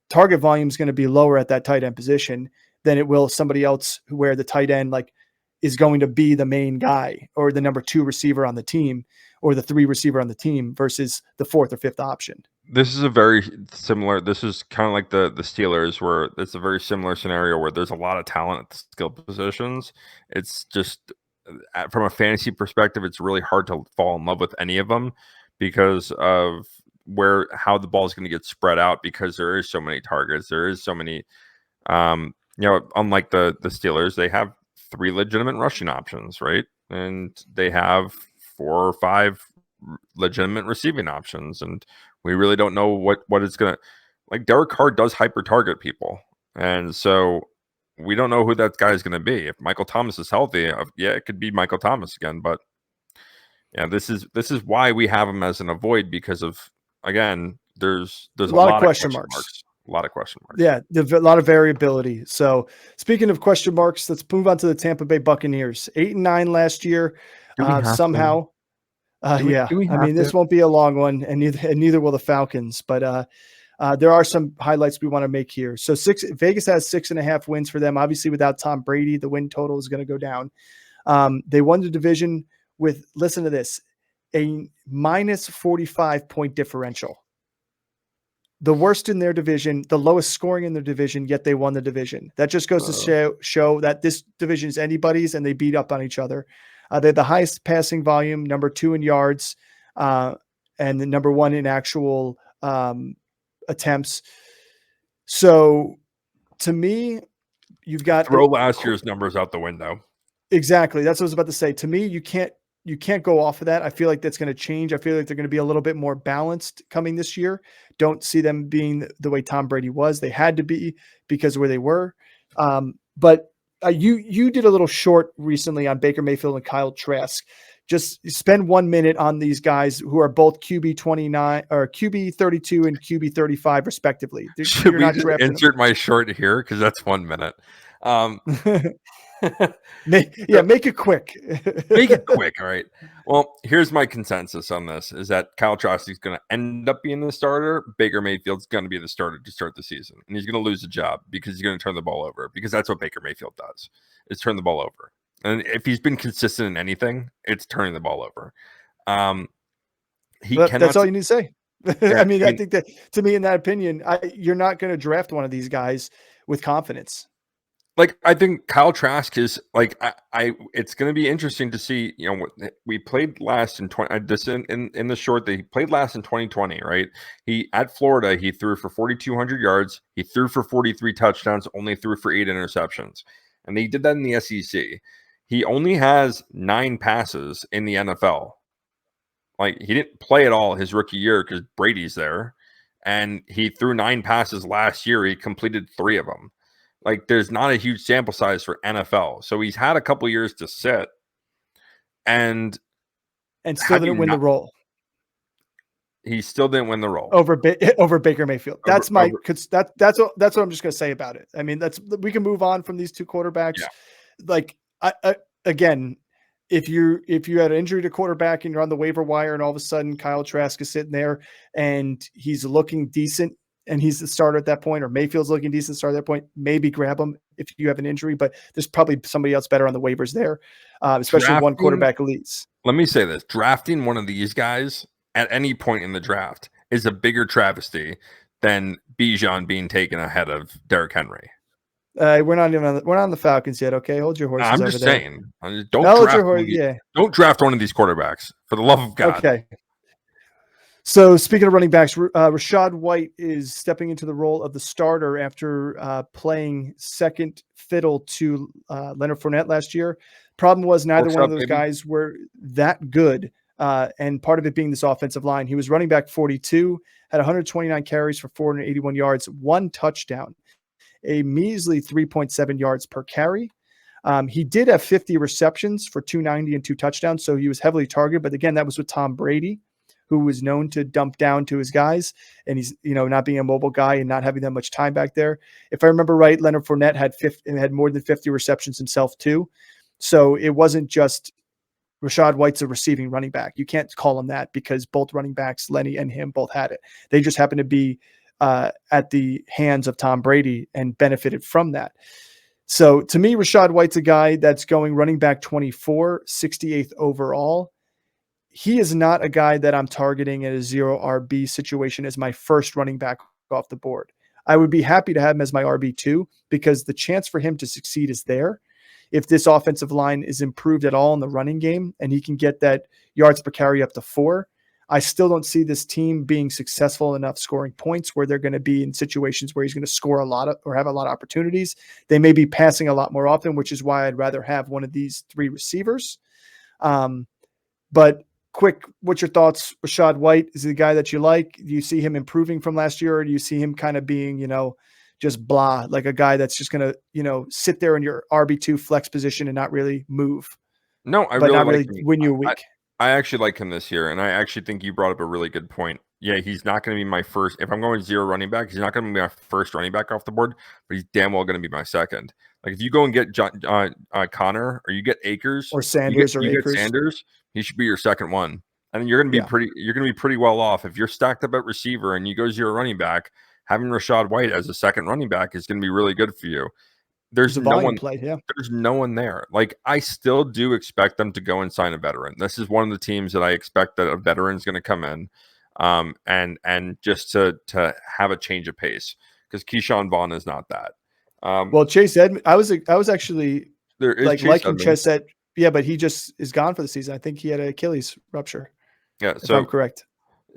target volume is going to be lower at that tight end position than it will somebody else where the tight end like is going to be the main guy or the number 2 receiver on the team or the 3 receiver on the team versus the 4th or 5th option. This is a very similar. This is kind of like the Steelers, where it's a very similar scenario where there's a lot of talent at the skill positions. It's just from a fantasy perspective, it's really hard to fall in love with any of them because of how the ball is going to get spread out because there is so many targets. There is so many. Unlike the Steelers, they have 3 legitimate rushing options, right? And they have 4 or 5 legitimate receiving options, and we really don't know what it's gonna like. Derek Carr does hyper target people, and so we don't know who that guy is going to be. If Michael Thomas is healthy, it could be Michael Thomas again. But yeah, this is why we have him as an avoid because of again, there's a lot of question marks. A lot of question marks. Yeah, a lot of variability. So speaking of question marks, let's move on to the Tampa Bay Buccaneers. 8-9 last year. Somehow. I mean, this won't be a long one, and neither will the Falcons. But there are some highlights we want to make here. So Vegas has 6.5 wins for them. Obviously, without Tom Brady, the win total is going to go down. They won the division with, listen to this, a minus 45 point differential. The worst in their division, the lowest scoring in their division, yet they won the division. That just goes to show that this division is anybody's, and they beat up on each other. They had the highest passing volume, number 2 in yards, and the number 1 in actual attempts. So to me, you've got throw last year's numbers out the window. Exactly. That's what I was about to say. To me, you can't go off of that. I feel like that's going to change. I feel like they're going to be a little bit more balanced coming this year. Don't see them being the way Tom Brady was. They had to be because of where they were. But you did a little short recently on Baker Mayfield and Kyle Trask. Just spend 1 minute on these guys who are both QB 29 or QB 32 and QB 35 respectively. Should we just insert my short here because that's 1 minute? Make it quick. Make it quick. All right. Well, here's my consensus on this: is that Kyle Trask is going to end up being the starter. Baker Mayfield's going to be the starter to start the season, and he's going to lose the job because he's going to turn the ball over. Because that's what Baker Mayfield does: is turn the ball over. And if he's been consistent in anything, it's turning the ball over. That's all you need to say. Yeah, I mean, I think that to me, in that opinion, you're not going to draft one of these guys with confidence. Like, I think Kyle Trask is like, it's going to be interesting to see, we played last in in the short, they played last in 2020, right? At Florida, he threw for 4,200 yards. He threw for 43 touchdowns, only threw for 8 interceptions. And they did that in the SEC. He only has 9 passes in the NFL. Like, he didn't play at all his rookie year because Brady's there. And he threw 9 passes last year. He completed 3 of them. Like, there's not a huge sample size for NFL. So he's had a couple years to sit. And still didn't win the role. He still didn't win the role. Over Baker Mayfield. That's what I'm just going to say about it. I mean, we can move on from these 2 quarterbacks. Yeah. Like, again, if you had an injury to quarterback and you're on the waiver wire and all of a sudden Kyle Trask is sitting there and he's looking decent and he's the starter at that point, or Mayfield's looking decent starter at that point, maybe grab him if you have an injury, but there's probably somebody else better on the waivers there, especially one quarterback elites. Let me say this. Drafting one of these guys at any point in the draft is a bigger travesty than Bijan being taken ahead of Derrick Henry. We're not on the Falcons yet. Okay, hold your horses. I'm just saying. Don't draft one of these quarterbacks for the love of God. Okay. So speaking of running backs, Rachaad White is stepping into the role of the starter after playing second fiddle to Leonard Fournette last year. Problem was neither one of those guys were that good. And part of it being this offensive line. He was running back 42, had 129 carries for 481 yards, 1 touchdown, a measly 3.7 yards per carry. He did have 50 receptions for 290 and 2 touchdowns. So he was heavily targeted. But again, that was with Tom Brady, who was known to dump down to his guys, and he's, not being a mobile guy and not having that much time back there. If I remember right, Leonard Fournette had more than 50 receptions himself too. So it wasn't just Rachaad White's a receiving running back. You can't call him that because both running backs, Lenny and him, both had it. They just happened to be at the hands of Tom Brady and benefited from that. So to me, Rachaad White's a guy that's going running back 24, 68th overall. He is not a guy that I'm targeting at a 0 RB situation as my first running back off the board. I would be happy to have him as my RB2 because the chance for him to succeed is there. If this offensive line is improved at all in the running game and he can get that yards per carry up to 4, I still don't see this team being successful enough scoring points where they're going to be in situations where he's going to score a lot of, or have a lot of opportunities. They may be passing a lot more often, which is why I'd rather have one of these 3 receivers. But quick, what's your thoughts? Rachaad White is he the guy that you like? Do you see him improving from last year, or do you see him kind of being, just blah, like a guy that's just going to, sit there in your RB2 flex position and not really move? No, I but really not like really him. win you a week. I actually like him this year, and I actually think you brought up a really good point. Yeah, he's not going to be my first. If I'm going 0 running back, he's not going to be my first running back off the board, but he's damn well going to be my second. Like if you go and get Connor, or you get Akers, Or Sanders, you get Sanders, he should be your second one. And you're going to be You're going to be pretty well off if you're stacked up at receiver and you go 0 running back. Having Rachaad White as a second running back is going to be really good for you. There's no one play, yeah. There's no one there. Like I still do expect them to go and sign a veteran. This is one of the teams that I expect that a veteran's going to come in, and just to have a change of pace, because Keyshawn Vaughn is not that. Well, Chase Edmonds, I was actually there is like Chase liking Edmonds. Chase yeah, but he just is gone for the season. I think he had an Achilles rupture. Yeah, if I'm correct.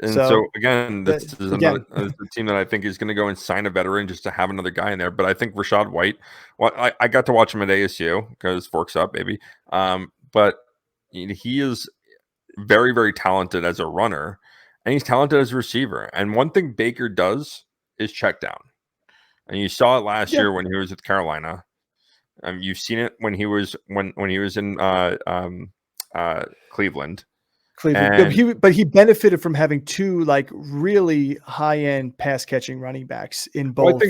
And so again, this is another team that I think is going to go and sign a veteran just to have another guy in there. But I think Rachaad White, well, I got to watch him at ASU because Forks Up, baby. But he is very, very talented as a runner, and he's talented as a receiver. And one thing Baker does is check down. And you saw it last year when he was with Carolina. You've seen it when he was when he was in Cleveland. But he benefited from having 2 like really high-end pass catching running backs in both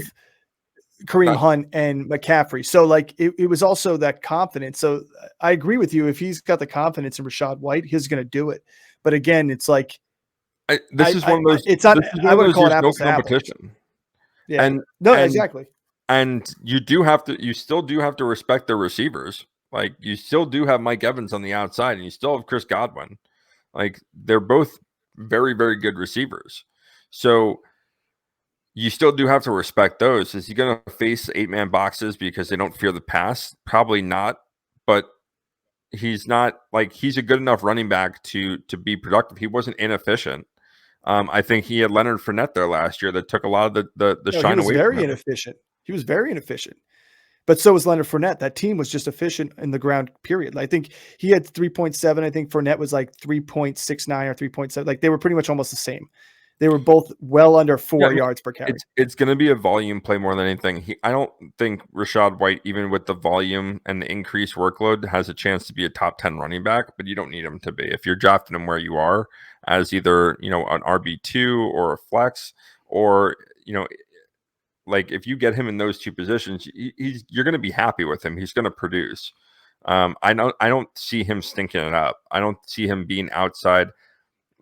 Kareem Hunt and McCaffrey. So like it was also that confidence. So I agree with you. If he's got the confidence in Rachaad White, he's going to do it. But again, it's like this is one of those. It's not. I would call it apples to competition. Apples. Yeah. Exactly. And you still do have to respect their receivers. Like you still do have Mike Evans on the outside, and you still have Chris Godwin. Like they're both very, very good receivers. So you still do have to respect those. Is he going to face 8-man boxes because they don't fear the pass? Probably not. But he's not like he's a good enough running back to be productive. He wasn't inefficient. I think he had Leonard Fournette there last year that took a lot of the shine away. He was very inefficient. But so was Leonard Fournette. That team was just efficient in the ground, period. I think he had 3.7. I think Fournette was like 3.69 or 3.7. Like they were pretty much almost the same. They were both well under 4 yards per carry. It's going to be a volume play more than anything. I don't think Rachaad White, even with the volume and the increased workload, has a chance to be a top 10 running back, but you don't need him to be. If you're drafting him where you are as either, an RB2 or a flex, or, like if you get him in those 2 positions, you're going to be happy with him. He's going to produce. I don't see him stinking it up. I don't see him being outside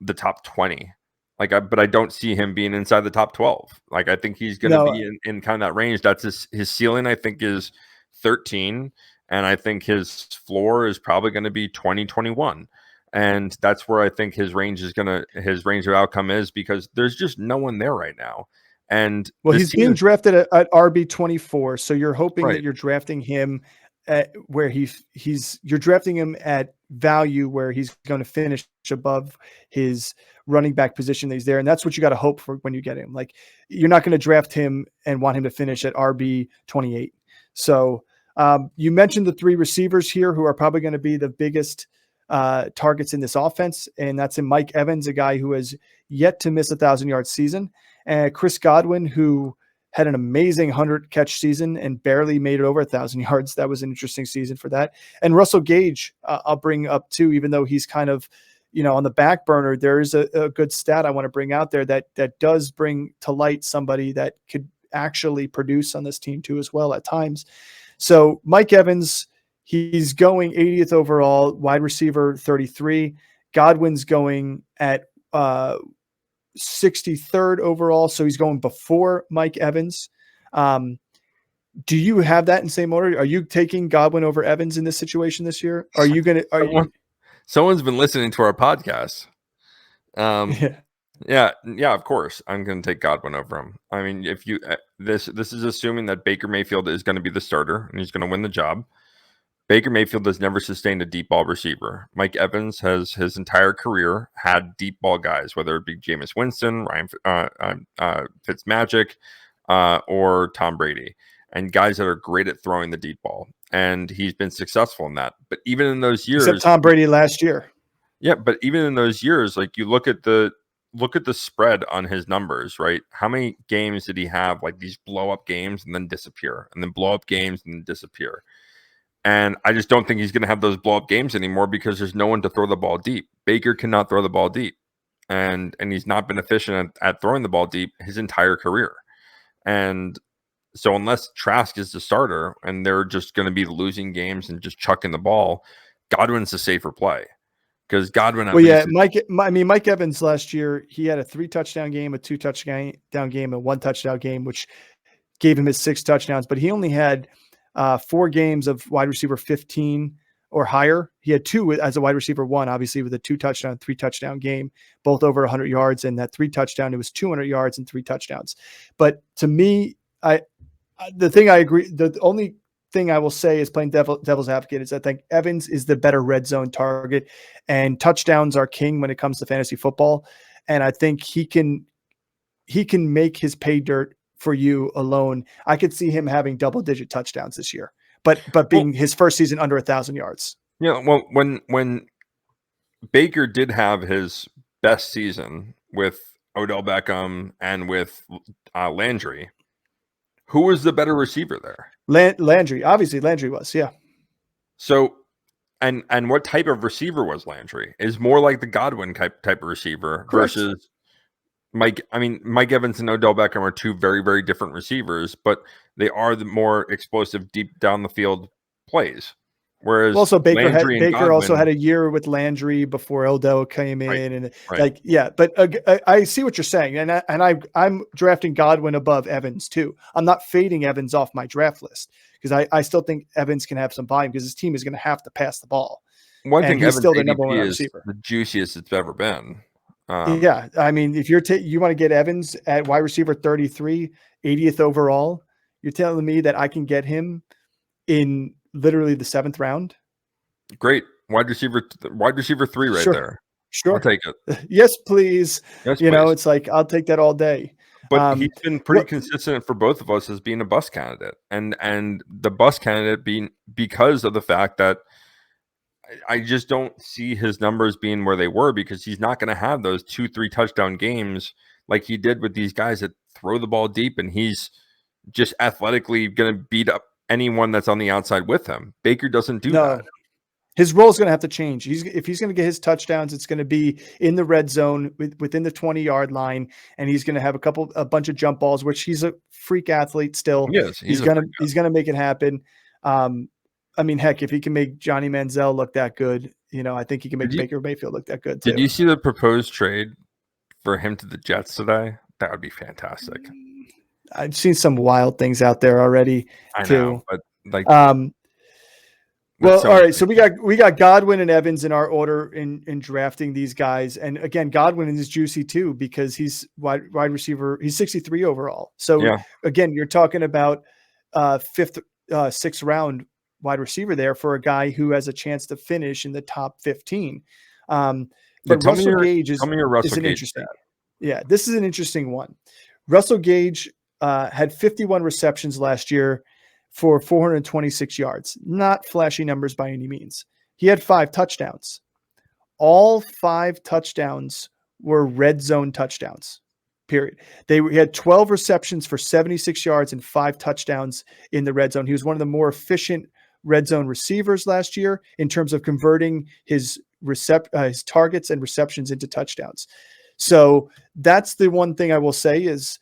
the top 20. But I don't see him being inside the top 12. Like I think he's going to be in kind of that range. That's his ceiling. I think is 13, and I think his floor is probably going to be 20, 21. And that's where I think his range of outcome is, because there's just no one there right now. And he's being drafted at RB 24. So you're hoping that you're drafting him at where you're drafting him at value where he's going to finish above his running back position that he's there. And that's what you got to hope for when you get him. Like you're not going to draft him and want him to finish at RB 28. So you mentioned the 3 receivers here who are probably going to be the biggest targets in this offense. And that's in Mike Evans, a guy who has yet to miss 1,000-yard season, and Chris Godwin, who had an amazing 100-catch season and barely made it over 1,000 yards. That was an interesting season for that. And Russell Gage, I'll bring up too, even though he's kind of, on the back burner. There is a good stat I want to bring out there that does bring to light somebody that could actually produce on this team too as well at times. So Mike Evans, he's going 80th overall, wide receiver 33. Godwin's going at 63rd overall, so he's going before Mike Evans. Do you have that in same order? Are you taking Godwin over Evans in this situation this year? Are you going to? Someone's been listening to our podcast. Yeah. Yeah, of course. I'm going to take Godwin over him. I mean, if you this is assuming that Baker Mayfield is going to be the starter and he's going to win the job. Baker Mayfield has never sustained a deep ball receiver. Mike Evans has his entire career had deep ball guys, whether it be Jameis Winston, Ryan Fitzmagic, or Tom Brady, and guys that are great at throwing the deep ball. And he's been successful in that. But even in those years, except Tom Brady last year. Yeah, but even in those years, like you look at the spread on his numbers, right? How many games did he have like these blow up games and then disappear, and then blow up games and then disappear? And I just don't think he's going to have those blow up games anymore because there's no one to throw the ball deep. Baker cannot throw the ball deep, and he's not been efficient at throwing the ball deep his entire career. And so unless Trask is the starter and they're just going to be losing games and just chucking the ball, Godwin's a safer play. Because Godwin, Mike Evans last year, he had a 3 touchdown game, a 2 touchdown game, a 1 touchdown game, which gave him his 6 touchdowns. But he only had 4 games of wide receiver 15 or higher. He had 2 as a wide receiver 1, obviously with a 2 touchdown, 3 touchdown game, both over 100 yards. And that 3 touchdown, it was 200 yards and 3 touchdowns. But to me, the thing I agree, the only thing I will say is playing devil's advocate is I think Evans is the better red zone target, and touchdowns are king when it comes to fantasy football. And I think he can make his pay dirt for you alone. I could see him having double-digit touchdowns this year, but being his first season under 1,000 yards. Yeah, well, when Baker did have his best season with Odell Beckham and with Landry, who was the better receiver there? Landry, obviously Landry was, yeah. So, and what type of receiver was Landry? Is more like the Godwin type of receiver. Correct. Versus Mike. I mean, Mike Evans and Odell Beckham are 2 very, very different receivers, but they are the more explosive, deep down the field plays. Whereas also Baker also had a year with Landry before Odell came in, But I see what you're saying, and I'm drafting Godwin above Evans too. I'm not fading Evans off my draft list because I still think Evans can have some volume because his team is going to have to pass the ball. One thing, he's still the number 1 receiver, the juiciest it's ever been. Yeah, I mean, if you want to get Evans at wide receiver 33, 80th overall, you're telling me that I can get him in literally the 7th round. Great. Wide receiver 3 right there. Sure. I'll take it. Yes, please. Yes, please. It's like, I'll take that all day. But he's been pretty consistent for both of us as being a bust candidate. And the bust candidate being because of the fact that I just don't see his numbers being where they were because he's not going to have those 2-3 touchdown games like he did with these guys that throw the ball deep, and he's just athletically going to beat up anyone that's on the outside with him. Baker doesn't do that. His role is going to have to change. If he's going to get his touchdowns, it's going to be in the red zone within the 20-yard line, and he's going to have a bunch of jump balls, which he's a freak athlete still. Yes, he's going to make it happen. I mean, heck, if he can make Johnny Manziel look that good, I think he can make Baker Mayfield look that good too. Did you see the proposed trade for him to the Jets today? That would be fantastic. I've seen some wild things out there already too. But like, all right. So we got Godwin and Evans in our order in drafting these guys. And again, Godwin is juicy too, because he's wide receiver. He's 63 overall. So again, you're talking about 5th, 6th round wide receiver there for a guy who has a chance to finish in the top 15. But Russell Gage is an interesting. Yeah, this is an interesting one. Russell Gage had 51 receptions last year for 426 yards. Not flashy numbers by any means. He had 5 touchdowns. All 5 touchdowns were red zone touchdowns, period. He had 12 receptions for 76 yards and 5 touchdowns in the red zone. He was one of the more efficient red zone receivers last year in terms of converting his targets and receptions into touchdowns. So that's the one thing I will say is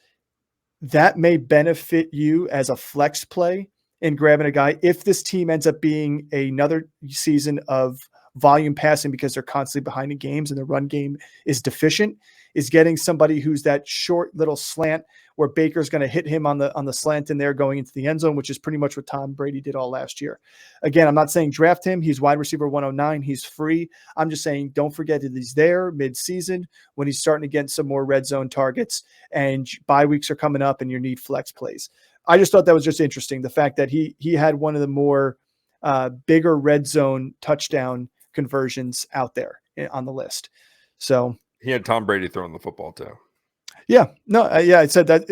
that may benefit you as a flex play in grabbing a guy if this team ends up being another season of volume passing because they're constantly behind in games and the run game is deficient, is getting somebody who's that short little slant where Baker's going to hit him on the slant in there going into the end zone, which is pretty much what Tom Brady did all last year. Again, I'm not saying draft him. He's wide receiver 109. He's free. I'm just saying don't forget that he's there mid-season when he's starting to get some more red zone targets and bye weeks are coming up and you need flex plays. I just thought that was just interesting. The fact that he had one of the more bigger red zone touchdown conversions out there on the list. So he had Tom Brady throwing the football too. Yeah, no, I said that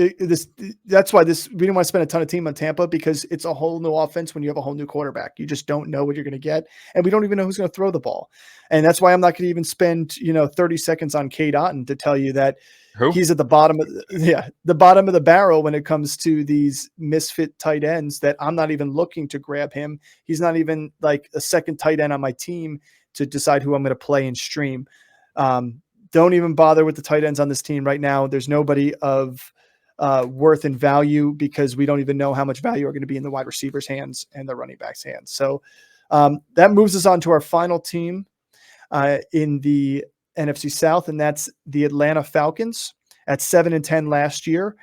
that's why we didn't want to spend a ton of time on Tampa because it's a whole new offense when you have a whole new quarterback. You just don't know what you're going to get. And we don't even know who's going to throw the ball. And that's why I'm not going to even spend, 30 seconds on Cade Otton to tell you that he's at the bottom of the bottom of the barrel when it comes to these misfit tight ends that I'm not even looking to grab him. He's not even like a second tight end on my team to decide who I'm going to play and stream. Don't even bother with the tight ends on this team right now. There's nobody of worth and value because we don't even know how much value are going to be in the wide receivers' hands and the running backs' hands. So that moves us on to our final team in the NFC South, and that's the Atlanta Falcons at 7-10 last year.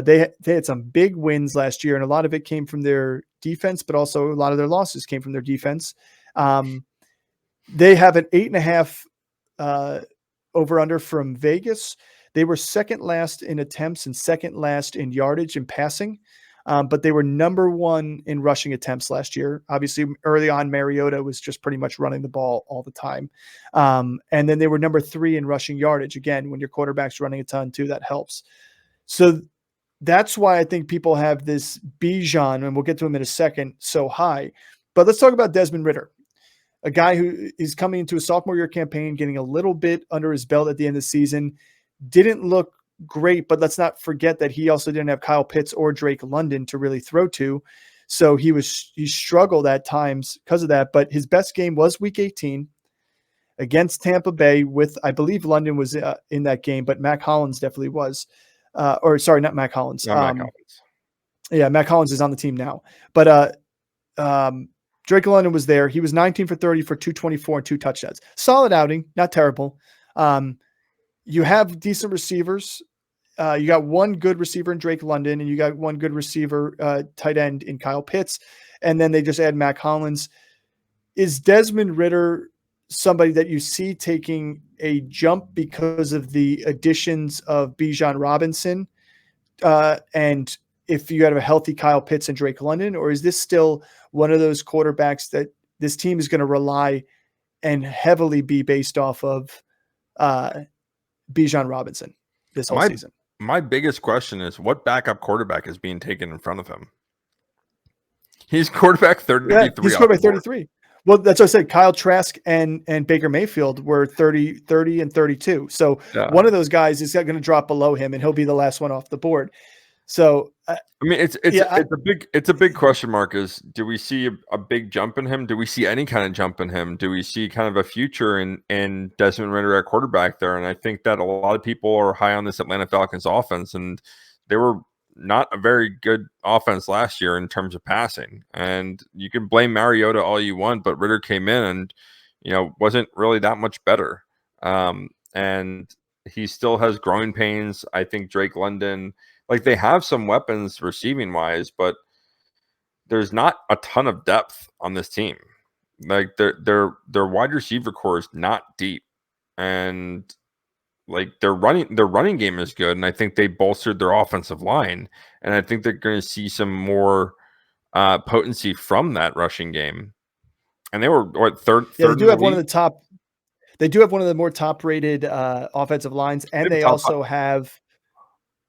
They had some big wins last year, and a lot of it came from their defense, but also a lot of their losses came from their defense. They have an 8.5 over under from Vegas. They were second last in attempts and second last in yardage and passing, but they were number one in rushing attempts last year. Obviously, early on, Mariota was just pretty much running the ball all the time. And then they were number 3 in rushing yardage. Again, when your quarterback's running a ton too, that helps. So that's why I think people have this Bijan, and we'll get to him in a second, so high. But let's talk about Desmond Ridder, a guy who is coming into a sophomore year campaign, getting a little bit under his belt at the end of the season. Didn't look great, but let's not forget that he also didn't have Kyle Pitts or Drake London to really throw to. So he struggled at times because of that, but his best game was week 18 against Tampa Bay with, I believe London was in that game, but Mac Hollins definitely was. Not Mac Hollins. Mac Hollins. Yeah, Mac Hollins is on the team now. But Drake London was there. He was 19 for 30 for 224 and 2 touchdowns. Solid outing, not terrible. You have decent receivers. You got one good receiver in Drake London, and you got one good receiver tight end in Kyle Pitts. And then they just add Mac Hollins. Is Desmond Ridder somebody that you see taking a jump because of the additions of Bijan Robinson? And if you have a healthy Kyle Pitts and Drake London, or is this still one of those quarterbacks that this team is going to rely and heavily be based off of Bijan Robinson this whole season? My biggest question is what backup quarterback is being taken in front of him? He's quarterback 33. Yeah, he's quarterback 33. Well, that's what I said. Kyle Trask and Baker Mayfield were 30 and 32. So one of those guys is going to drop below him, and he'll be the last one off the board. So I mean, it's a big question mark. Is do we see a big jump in him? Do we see any kind of jump in him? Do we see kind of a future in Desmond Ridder at quarterback there? And I think that a lot of people are high on this Atlanta Falcons offense, and they were not a very good offense last year in terms of passing. And you can blame Mariota all you want, but Ridder came in and wasn't really that much better. And he still has growing pains. I think Drake London. Like they have some weapons receiving wise, but there's not a ton of depth on this team. Like their wide receiver core is not deep, and like their running game is good. And I think they bolstered their offensive line, and I think they're going to see some more potency from that rushing game. And they were third. Yeah, they do have one of the top. They do have one of the more top-rated offensive lines, and they also have.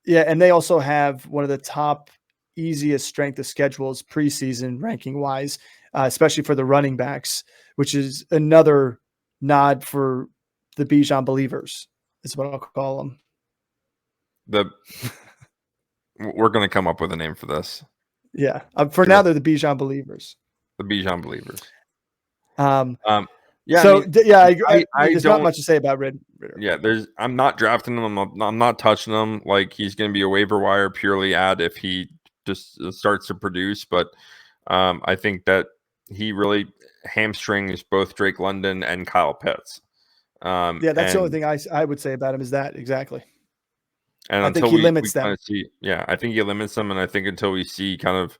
Yeah, and they also have one of the top, easiest strength of schedules preseason ranking-wise, especially for the running backs, which is another nod for the Bijan believers, is what I'll call them. We're going to come up with a name for this. Yeah, for now they're the Bijan believers. The Bijan believers. Yeah. So there's not much to say about Ridder. Yeah, I'm not drafting him. I'm not touching him. Like he's going to be a waiver wire purely ad if he just starts to produce. But I think that he really hamstrings both Drake London and Kyle Pitts. Yeah, that's the only thing I would say about him is that exactly. And I think until he we limits them. kind of see, I think he limits them, and I think until we see kind of,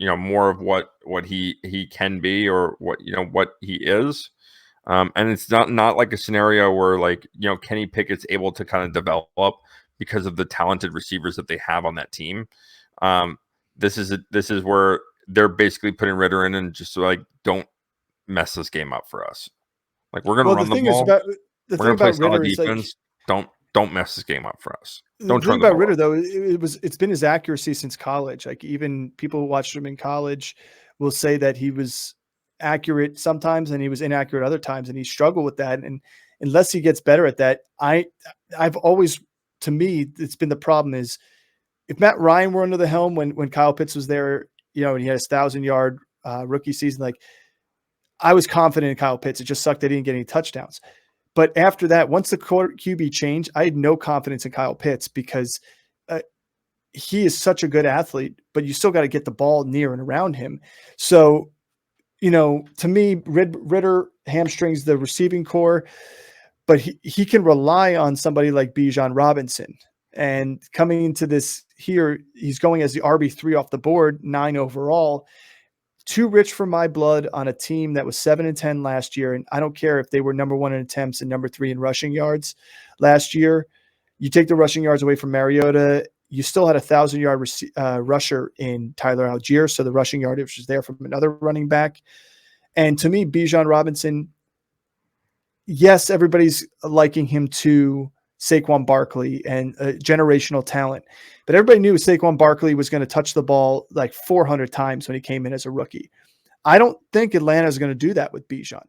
more of what he can be or what he is, and it's not like a scenario where like Kenny Pickett's able to kind of develop because of the talented receivers that they have on that team. This is where they're basically putting Ritter in and just like don't mess this game up for us. Like we're gonna run the ball. The We're thing gonna play about solid Ritter is like defense. Don't mess this game up for us. the Don't thing turn the about ball Ritter over. though, it's been his accuracy since college. Like even people who watched him in college will say that he was accurate sometimes and he was inaccurate other times, and he struggled with that. And unless he gets better at that, I've always, to me, it's been the problem is if Matt Ryan were under the helm when Kyle Pitts was there, and he had his 1,000-yard rookie season, like I was confident in Kyle Pitts. It just sucked that he didn't get any touchdowns. But after that, once the QB changed, I had no confidence in Kyle Pitts because he is such a good athlete, but you still got to get the ball near and around him. So, to me, Ritter hamstrings the receiving core, but he can rely on somebody like Bijan Robinson. And coming into this here, he's going as the RB3 off the board, 9 overall. Too rich for my blood on a team that was 7-10 last year. And I don't care if they were number 1 in attempts and number 3 in rushing yards last year. You take the rushing yards away from Mariota, you still had a 1,000-yard rusher in Tyler Algier. So the rushing yardage was there from another running back. And to me, Bijan Robinson, yes, everybody's liking him to Saquon Barkley and a generational talent. But everybody knew Saquon Barkley was going to touch the ball like 400 times when he came in as a rookie. I don't think Atlanta is going to do that with Bijan.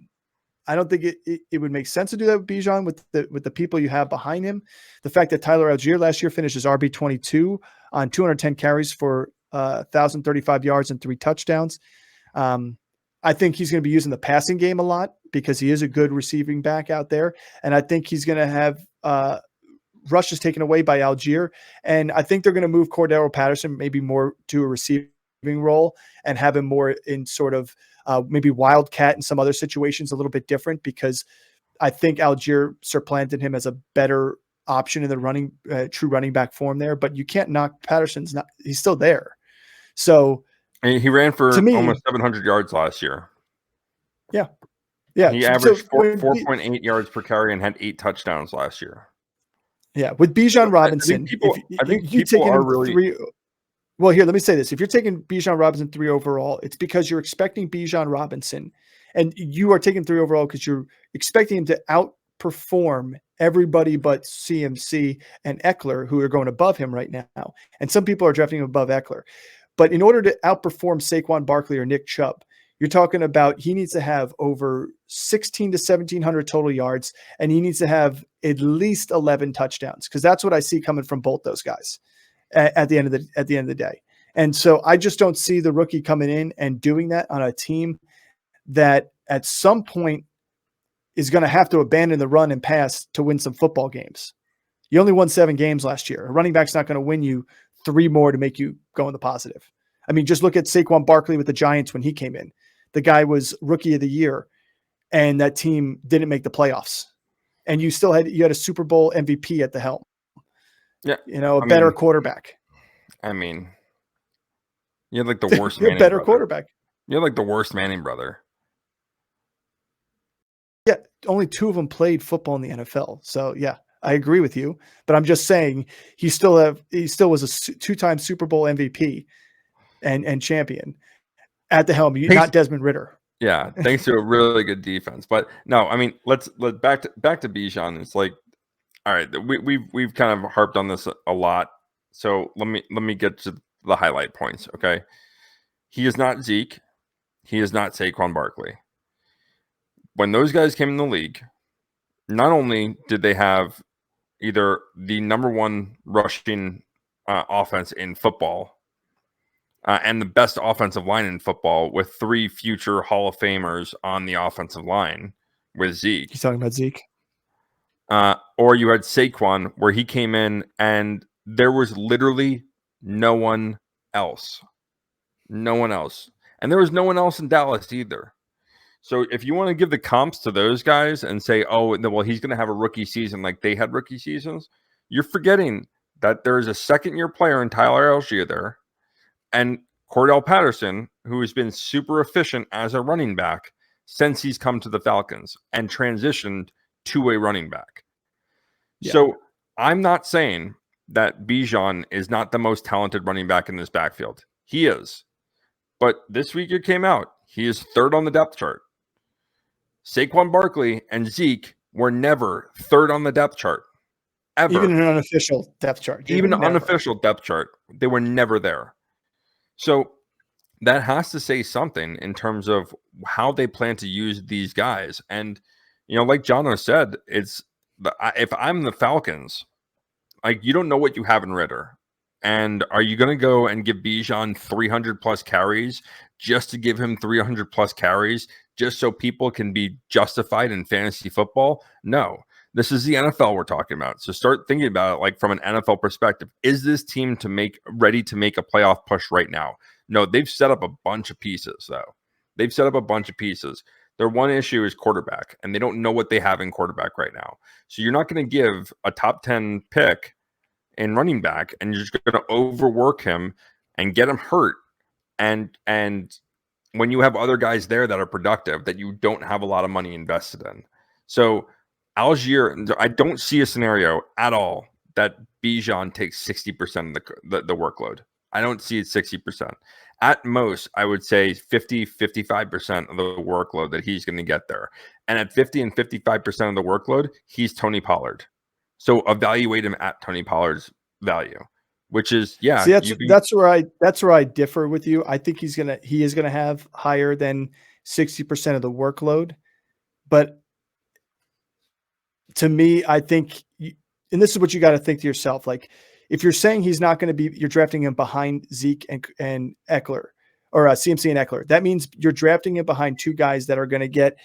I don't think it would make sense to do that with Bijan with the people you have behind him. The fact that Tyler Algier last year finished as RB22 on 210 carries for 1,035 yards and 3 touchdowns. I think he's going to be using the passing game a lot because he is a good receiving back out there. And I think he's going to have rushes taken away by Algier. And I think they're going to move Cordero Patterson maybe more to a receiving role and have him more in sort of maybe wildcat in some other situations, a little bit different, because I think Algier supplanted him as a better option in the running, true running back form there. But you can't knock Patterson's he's still there. So he ran for to me, almost 700 yards last year. Yeah. Yeah. He averaged 4.8 yards per carry and had 8 touchdowns last year. Yeah. With Bijan Robinson, I think people are really. Well, here, let me say this. If you're taking Bijan Robinson 3 overall, it's because you're expecting Bijan Robinson, and you are taking 3 overall because you're expecting him to outperform everybody but CMC and Eckler, who are going above him right now. And some people are drafting him above Eckler. But in order to outperform Saquon Barkley or Nick Chubb, you're talking about he needs to have over 1,600 to 1,700 total yards, and he needs to have at least 11 touchdowns, because that's what I see coming from both those guys at the end of the day. And so I just don't see the rookie coming in and doing that on a team that at some point is going to have to abandon the run and pass to win some football games. You only won 7 games last year. A running back's not going to win you 3 more to make you go in the positive. I mean, just look at Saquon Barkley with the Giants when he came in. The guy was rookie of the year, and that team didn't make the playoffs. And you had a Super Bowl MVP at the helm. Yeah. A better quarterback. I mean, you had like the worst Manning better brother. Quarterback. You had like the worst Manning brother. Yeah. Only 2 of them played football in the NFL. So yeah, I agree with you, but I'm just saying he still was a 2-time Super Bowl MVP and champion at the helm, not Desmond Ritter. Yeah, thanks to a really good defense. But no, I mean, let's back to Bijan. It's like, all right, we've kind of harped on this a lot. So let me get to the highlight points. Okay, he is not Zeke. He is not Saquon Barkley. When those guys came in the league, not only did they have either the number 1 rushing offense in football and the best offensive line in football, with 3 future Hall of Famers on the offensive line with Zeke. He's talking about Zeke. Or you had Saquon, where he came in and there was literally no one else. No one else. And there was no one else in Dallas either. So if you want to give the comps to those guys and say, oh, well, he's going to have a rookie season like they had rookie seasons, you're forgetting that there's a second-year player in Tyler Algier there and Cordell Patterson, who has been super efficient as a running back since he's come to the Falcons and transitioned to a running back. Yeah. So I'm not saying that Bijan is not the most talented running back in this backfield. He is. But this week it came out. He is third on the depth chart. Saquon Barkley and Zeke were never third on the depth chart, ever. Even an unofficial depth chart. Even an unofficial depth chart, they were never there. So that has to say something in terms of how they plan to use these guys. And, like Jono said, if I'm the Falcons, like, you don't know what you have in Ritter. And are you going to go and give Bijan 300 plus carries just to give him 300 plus carries just so people can be justified in fantasy football? No, this is the NFL we're talking about. So start thinking about it like from an NFL perspective. Is this team ready to make a playoff push right now? No, they've set up a bunch of pieces, though. They've set up a bunch of pieces. Their one issue is quarterback, and they don't know what they have in quarterback right now. So you're not going to give a top 10 pick in running back, and you're just going to overwork him and get him hurt. And when you have other guys there that are productive, that you don't have a lot of money invested in. So Algier, I don't see a scenario at all that Bijan takes 60% of the workload. I don't see it 60%. At most, I would say 50, 55% of the workload that he's going to get there. And at 50 and 55% of the workload, he's Tony Pollard. So evaluate him at Tony Pollard's value, which is, yeah. See, that's where I differ with you. I think he is gonna have higher than 60% of the workload, but to me, I think, and this is what you got to think to yourself, like, if you're saying he's not going to be, you're drafting him behind Zeke and Eckler, or CMC and Eckler. That means you're drafting him behind two guys that are going to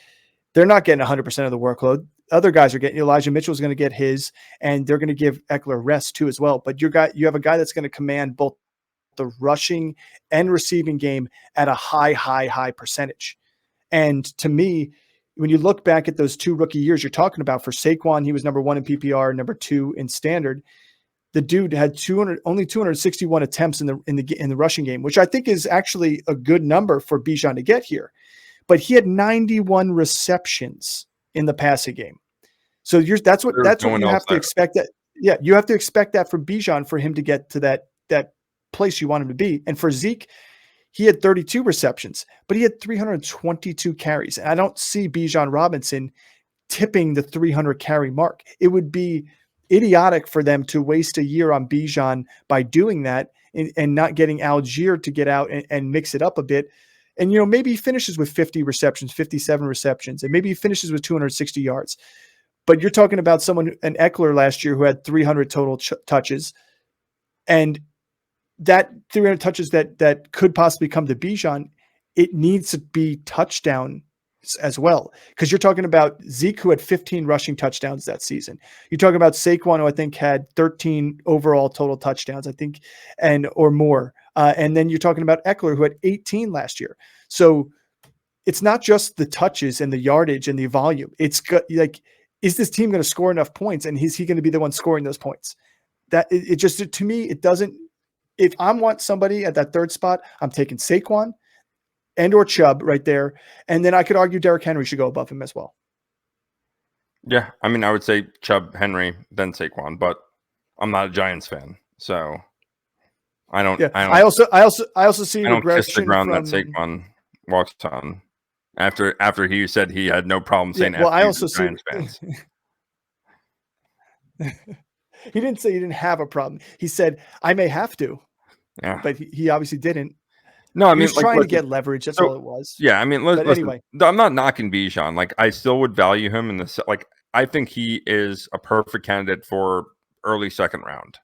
they're not getting 100% of the workload. Other guys are getting, Elijah Mitchell's going to get his, and they're going to give Eckler rest too as well. But you have a guy that's going to command both the rushing and receiving game at a high percentage. And to me, when you look back at those two rookie years you're talking about, for Saquon, he was number 1 in PPR, number 2 in standard. The dude had only 261 attempts in the rushing game, which I think is actually a good number for Bijan to get here. But he had 91 receptions in the passing game. So that's what you have to expect. That, yeah, you have to expect that from Bijan for him to get to that place you want him to be. And for Zeke, he had 32 receptions, but he had 322 carries. And I don't see Bijan Robinson tipping the 300 carry mark. It would be idiotic for them to waste a year on Bijan by doing that and not getting Algier to get out and mix it up a bit. And, maybe he finishes with 50 receptions, 57 receptions, and maybe he finishes with 260 yards. But you're talking about an Eckler last year who had 300 total touches, and that 300 touches that could possibly come to Bijan, it needs to be touchdown as well. Because you're talking about Zeke, who had 15 rushing touchdowns that season. You're talking about Saquon, who I think had 13 overall total touchdowns, I think, or more. And then you're talking about Eckler, who had 18 last year. So it's not just the touches and the yardage and the volume. It's like, is this team going to score enough points? And is he going to be the one scoring those points? That it just, to me, it doesn't. If I want somebody at that third spot, I'm taking Saquon and or Chubb right there. And then I could argue Derrick Henry should go above him as well. Yeah. I mean, I would say Chubb, Henry, then Saquon, but I'm not a Giants fan. So I don't. Yeah. I also see I don't kiss the ground that Saquon walks on after he said he had no problem saying. Yeah, well, I also see Giants fans. He didn't say he didn't have a problem. He said I may have to. Yeah, but he obviously didn't. No, I mean, he was trying to get leverage. That's all it was. Yeah, I mean, anyway, I'm not knocking Bijan. Like, I still would value him in this. Like, I think he is a perfect candidate for early second round.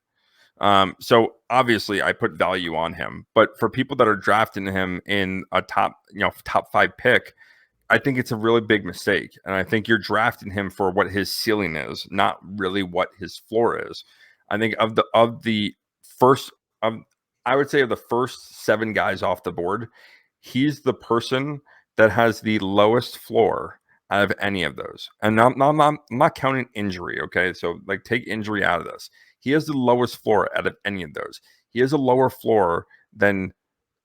So obviously I put value on him, but for people that are drafting him in a top 5 pick, I think it's a really big mistake. And I think you're drafting him for what his ceiling is, not really what his floor is. I think of the first, I would say of the first 7 guys off the board, he's the person that has the lowest floor out of any of those. And I'm not counting injury, okay? So like take injury out of this. He has the lowest floor out of any of those. He has a lower floor than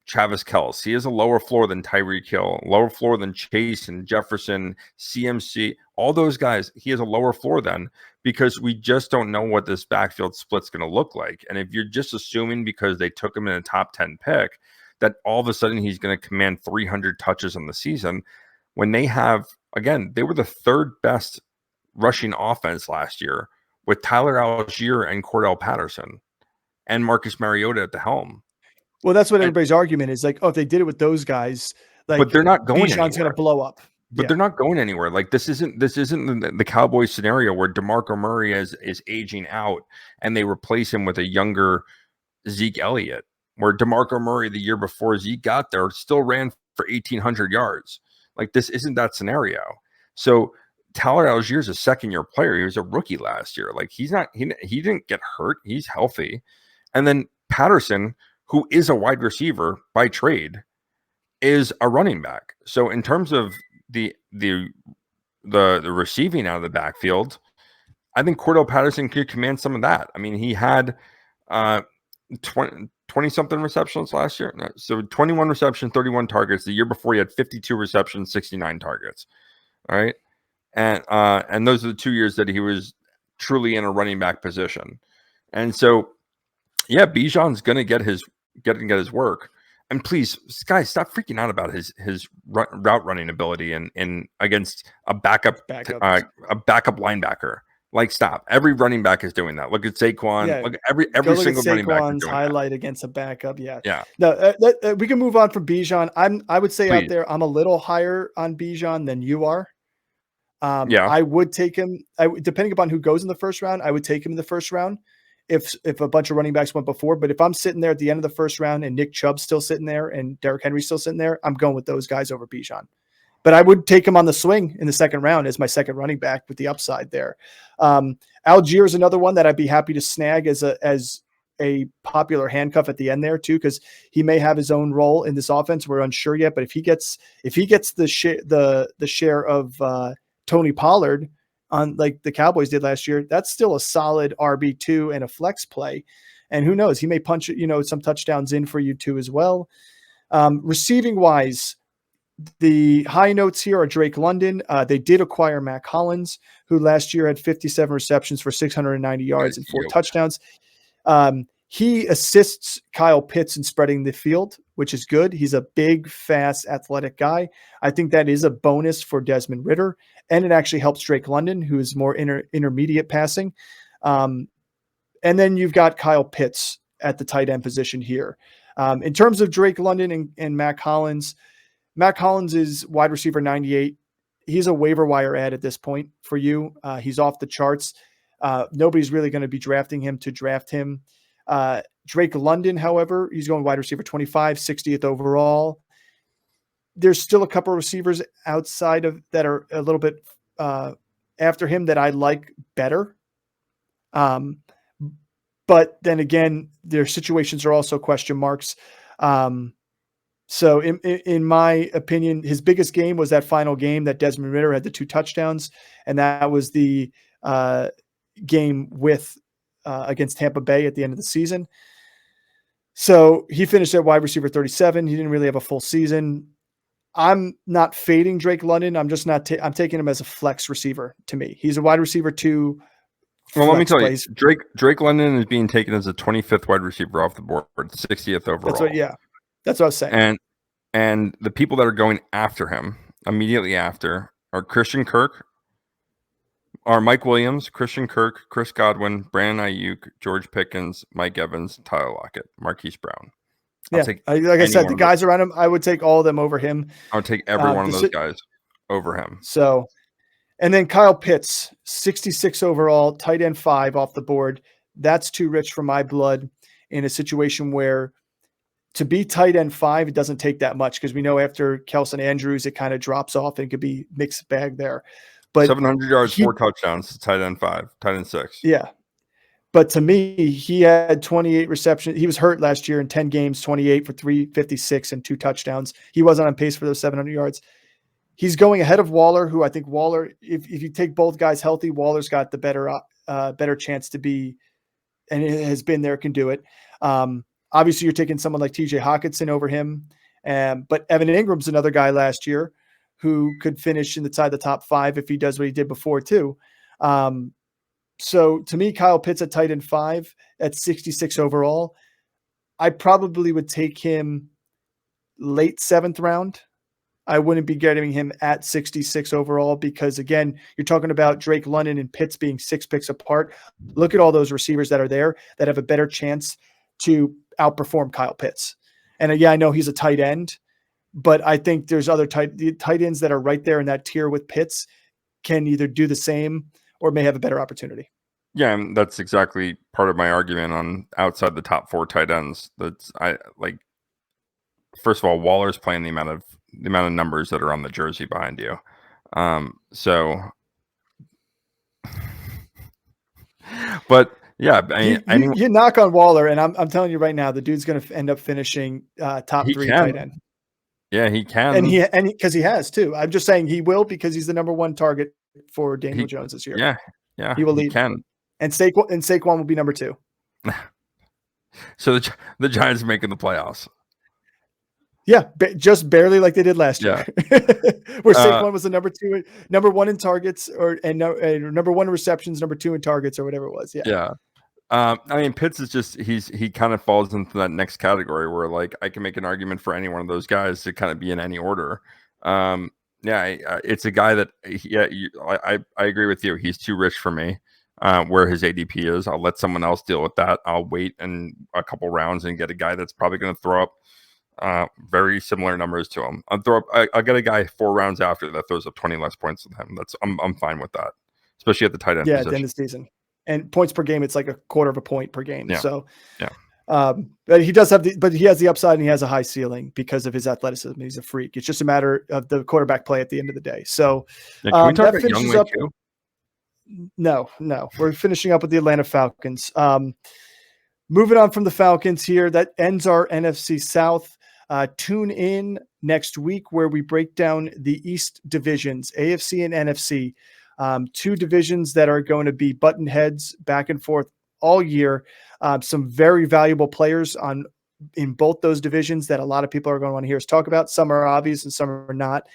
Travis Kelce. He has a lower floor than Tyreek Hill, lower floor than Chase and Jefferson, CMC, all those guys. He has a lower floor than, because we just don't know what this backfield split's going to look like. And if you're just assuming because they took him in a top 10 pick that all of a sudden he's going to command 300 touches on the season, when they have, again, they were the third best rushing offense last year with Tyler Algier and Cordell Patterson and Marcus Mariota at the helm. Well, that's what everybody's argument is, like, oh, if they did it with those guys, like, but they're not going Bijan's going to blow up. But they're not going anywhere. Like this isn't the Cowboys scenario where DeMarco Murray is aging out and they replace him with a younger Zeke Elliott, where DeMarco Murray the year before Zeke got there still ran for 1,800 yards. Like this isn't that scenario. So Tyler Algier is a second-year player. He was a rookie last year. Like he didn't get hurt. He's healthy. And then Patterson, who is a wide receiver by trade, is a running back. So in terms of the receiving out of the backfield, I think Cordell Patterson could command some of that. I mean, he had 20 something receptions last year. So 21 receptions, 31 targets. The year before he had 52 receptions, 69 targets. All right. And those are the 2 years that he was truly in a running back position. And so, yeah, Bijan's going to get his work. And please, guys, stop freaking out about his route running ability in against a backup linebacker. Like, stop. Every running back is doing that. Look at Saquon. Yeah. Look, every single running back is doing highlight that. Against a backup. Yeah. Yeah. No, we can move on from Bijan. I would say Please. out there, I'm a little higher on Bijan than you are. Yeah. I would take him. Depending upon who goes in the first round, I would take him in the first round. If a bunch of running backs went before, but if I'm sitting there at the end of the first round and Nick Chubb's still sitting there and Derrick Henry's still sitting there, I'm going with those guys over Bijan. But I would take him on the swing in the second round as my second running back with the upside there. Algier is another one that I'd be happy to snag as a popular handcuff at the end there too, because he may have his own role in this offense. We're unsure yet, but if he gets the share of Tony Pollard on like the Cowboys did last year, that's still a solid RB2 and a flex play. And who knows, he may punch, some touchdowns in for you too as well. Receiving wise, the high notes here are Drake London. They did acquire Mac Hollins, who last year had 57 receptions for 690 yards and 4 touchdowns. He assists Kyle Pitts in spreading the field, which is good. He's a big, fast, athletic guy. I think that is a bonus for Desmond Ridder, and it actually helps Drake London, who is more intermediate passing. And then you've got Kyle Pitts at the tight end position here. In terms of Drake London and Mac Hollins is wide receiver 98. He's a waiver wire ad at this point for you. He's off the charts. Nobody's really going to be drafting him to draft him. Drake London, however, he's going wide receiver 25, 60th overall. There's still a couple of receivers outside of that are a little bit after him that I like better. But then again, their situations are also question marks. So in my opinion, his biggest game was that final game that Desmond Ridder had the 2 touchdowns. And that was the game with against Tampa Bay at the end of the season. So he finished at wide receiver 37. He didn't really have a full season. I'm not fading Drake London. I'm just not. I'm taking him as a flex receiver. To me, he's a wide receiver 2. Well, let me tell you, Drake London is being taken as a 25th wide receiver off the board, 60th overall. That's what I was saying. And the people that are going after him immediately after are Mike Williams, Christian Kirk, Chris Godwin, Brandon Ayuk, George Pickens, Mike Evans, Tyler Lockett, Marquise Brown. Like I said, the guys around him, I would take all of them over him. I would take every one of those guys over him. So, and then Kyle Pitts, 66 overall, tight end 5 off the board. That's too rich for my blood in a situation where to be tight end 5, it doesn't take that much because we know after Kelson Andrews, it kind of drops off and it could be mixed bag there. But 700 yards, 4 touchdowns, tight end 5, tight end 6. Yeah. But to me, he had 28 receptions. He was hurt last year in 10 games, 28 for 356 and 2 touchdowns. He wasn't on pace for those 700 yards. he's going ahead of Waller, who I think Waller, if you take both guys healthy, Waller's got the better chance to be, and it has been there, can do it. Obviously, you're taking someone like TJ Hawkinson over him. But Evan Ingram's another guy last year who could finish inside the top 5 if he does what he did before too. So to me, Kyle Pitts at tight end 5 at 66 overall. I probably would take him late 7th round. I wouldn't be getting him at 66 overall because, again, you're talking about Drake London and Pitts being 6 picks apart. Look at all those receivers that are there that have a better chance to outperform Kyle Pitts. And yeah, I know he's a tight end, but I think there's other tight ends that are right there in that tier with Pitts can either do the same or may have a better opportunity. Yeah, and that's exactly part of my argument on outside the top 4 tight ends. First of all, Waller's playing the amount of numbers that are on the jersey behind you. But yeah, you knock on Waller, and I'm telling you right now, the dude's going to end up finishing top 3 tight end. Yeah, he can, and because he has too. I'm just saying he will because he's the number 1 target for Daniel Jones this year. Yeah, he will lead. Can. And Saquon will be number 2. So the Giants are making the playoffs. Yeah, just barely like they did last year. Where Saquon was the number 1 in targets, number 1 in receptions, number 2 in targets, or whatever it was. Yeah. I mean, Pitts is just he kind of falls into that next category where like I can make an argument for any one of those guys to kind of be in any order. It's a guy that I agree with you. He's too rich for me. Where his ADP is, I'll let someone else deal with that. I'll wait in a couple rounds and get a guy that's probably going to throw up very similar numbers to him. I'll get a guy 4 rounds after that throws up 20 less points than him. I'm fine with that, especially at the tight end position. At the end of the season. And points per game, it's like a quarter of a point per game. Yeah. So yeah. But he does have he has the upside and he has a high ceiling because of his athleticism. He's a freak. It's just a matter of the quarterback play at the end of the day. So can we talk about Younghoe too? No, we're finishing up with the Atlanta Falcons. Moving on from the Falcons here, that ends our NFC South. Tune in next week where we break down the East divisions, AFC and NFC. 2 divisions that are going to be button heads back and forth all year. Some very valuable players in both those divisions that a lot of people are going to want to hear us talk about. Some are obvious and some are not.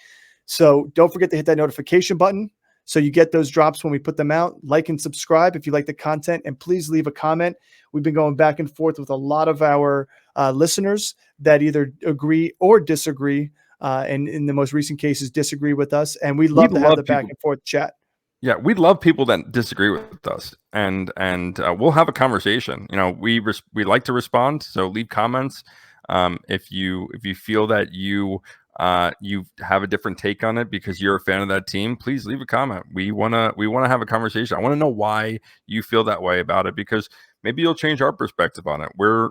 So don't forget to hit that notification button so you get those drops when we put them out. Like and subscribe if you like the content, and please leave a comment. We've been going back and forth with a lot of our listeners that either agree or disagree, and in the most recent cases disagree with us, and we'd love to have the back and forth chat. Yeah, we love people that disagree with us, and we'll have a conversation. We like to respond, so leave comments. If you feel that you have a different take on it because you're a fan of that team, please leave a comment. We wanna have a conversation. I want to know why you feel that way about it, because maybe you'll change our perspective on it. We're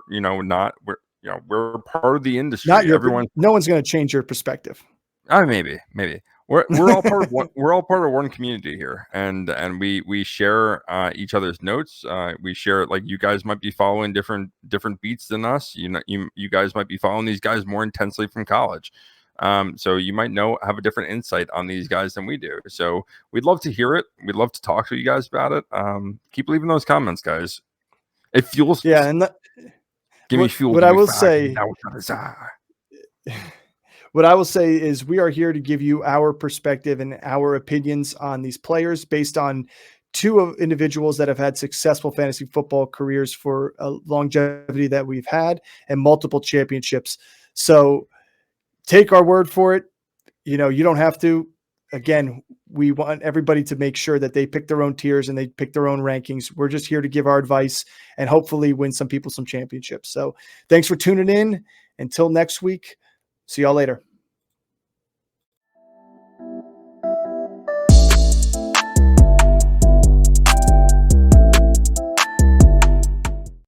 part of the industry. No one's going to change your perspective. Maybe. We're all part of one. We're all part of one community here, and we share each other's notes. We share, like, you guys might be following different beats than us. You guys might be following these guys more intensely from college. So you might have a different insight on these guys than we do. So we'd love to hear it. We'd love to talk to you guys about it. Keep leaving those comments, guys. It fuels. Yeah, and give me fuel. What I will say. What I will say is we are here to give you our perspective and our opinions on these players based on 2 individuals that have had successful fantasy football careers for a longevity that we've had and multiple championships. So take our word for it. You don't have to. Again, we want everybody to make sure that they pick their own tiers and they pick their own rankings. We're just here to give our advice and hopefully win some people some championships. So thanks for tuning in. Until next week, see y'all later.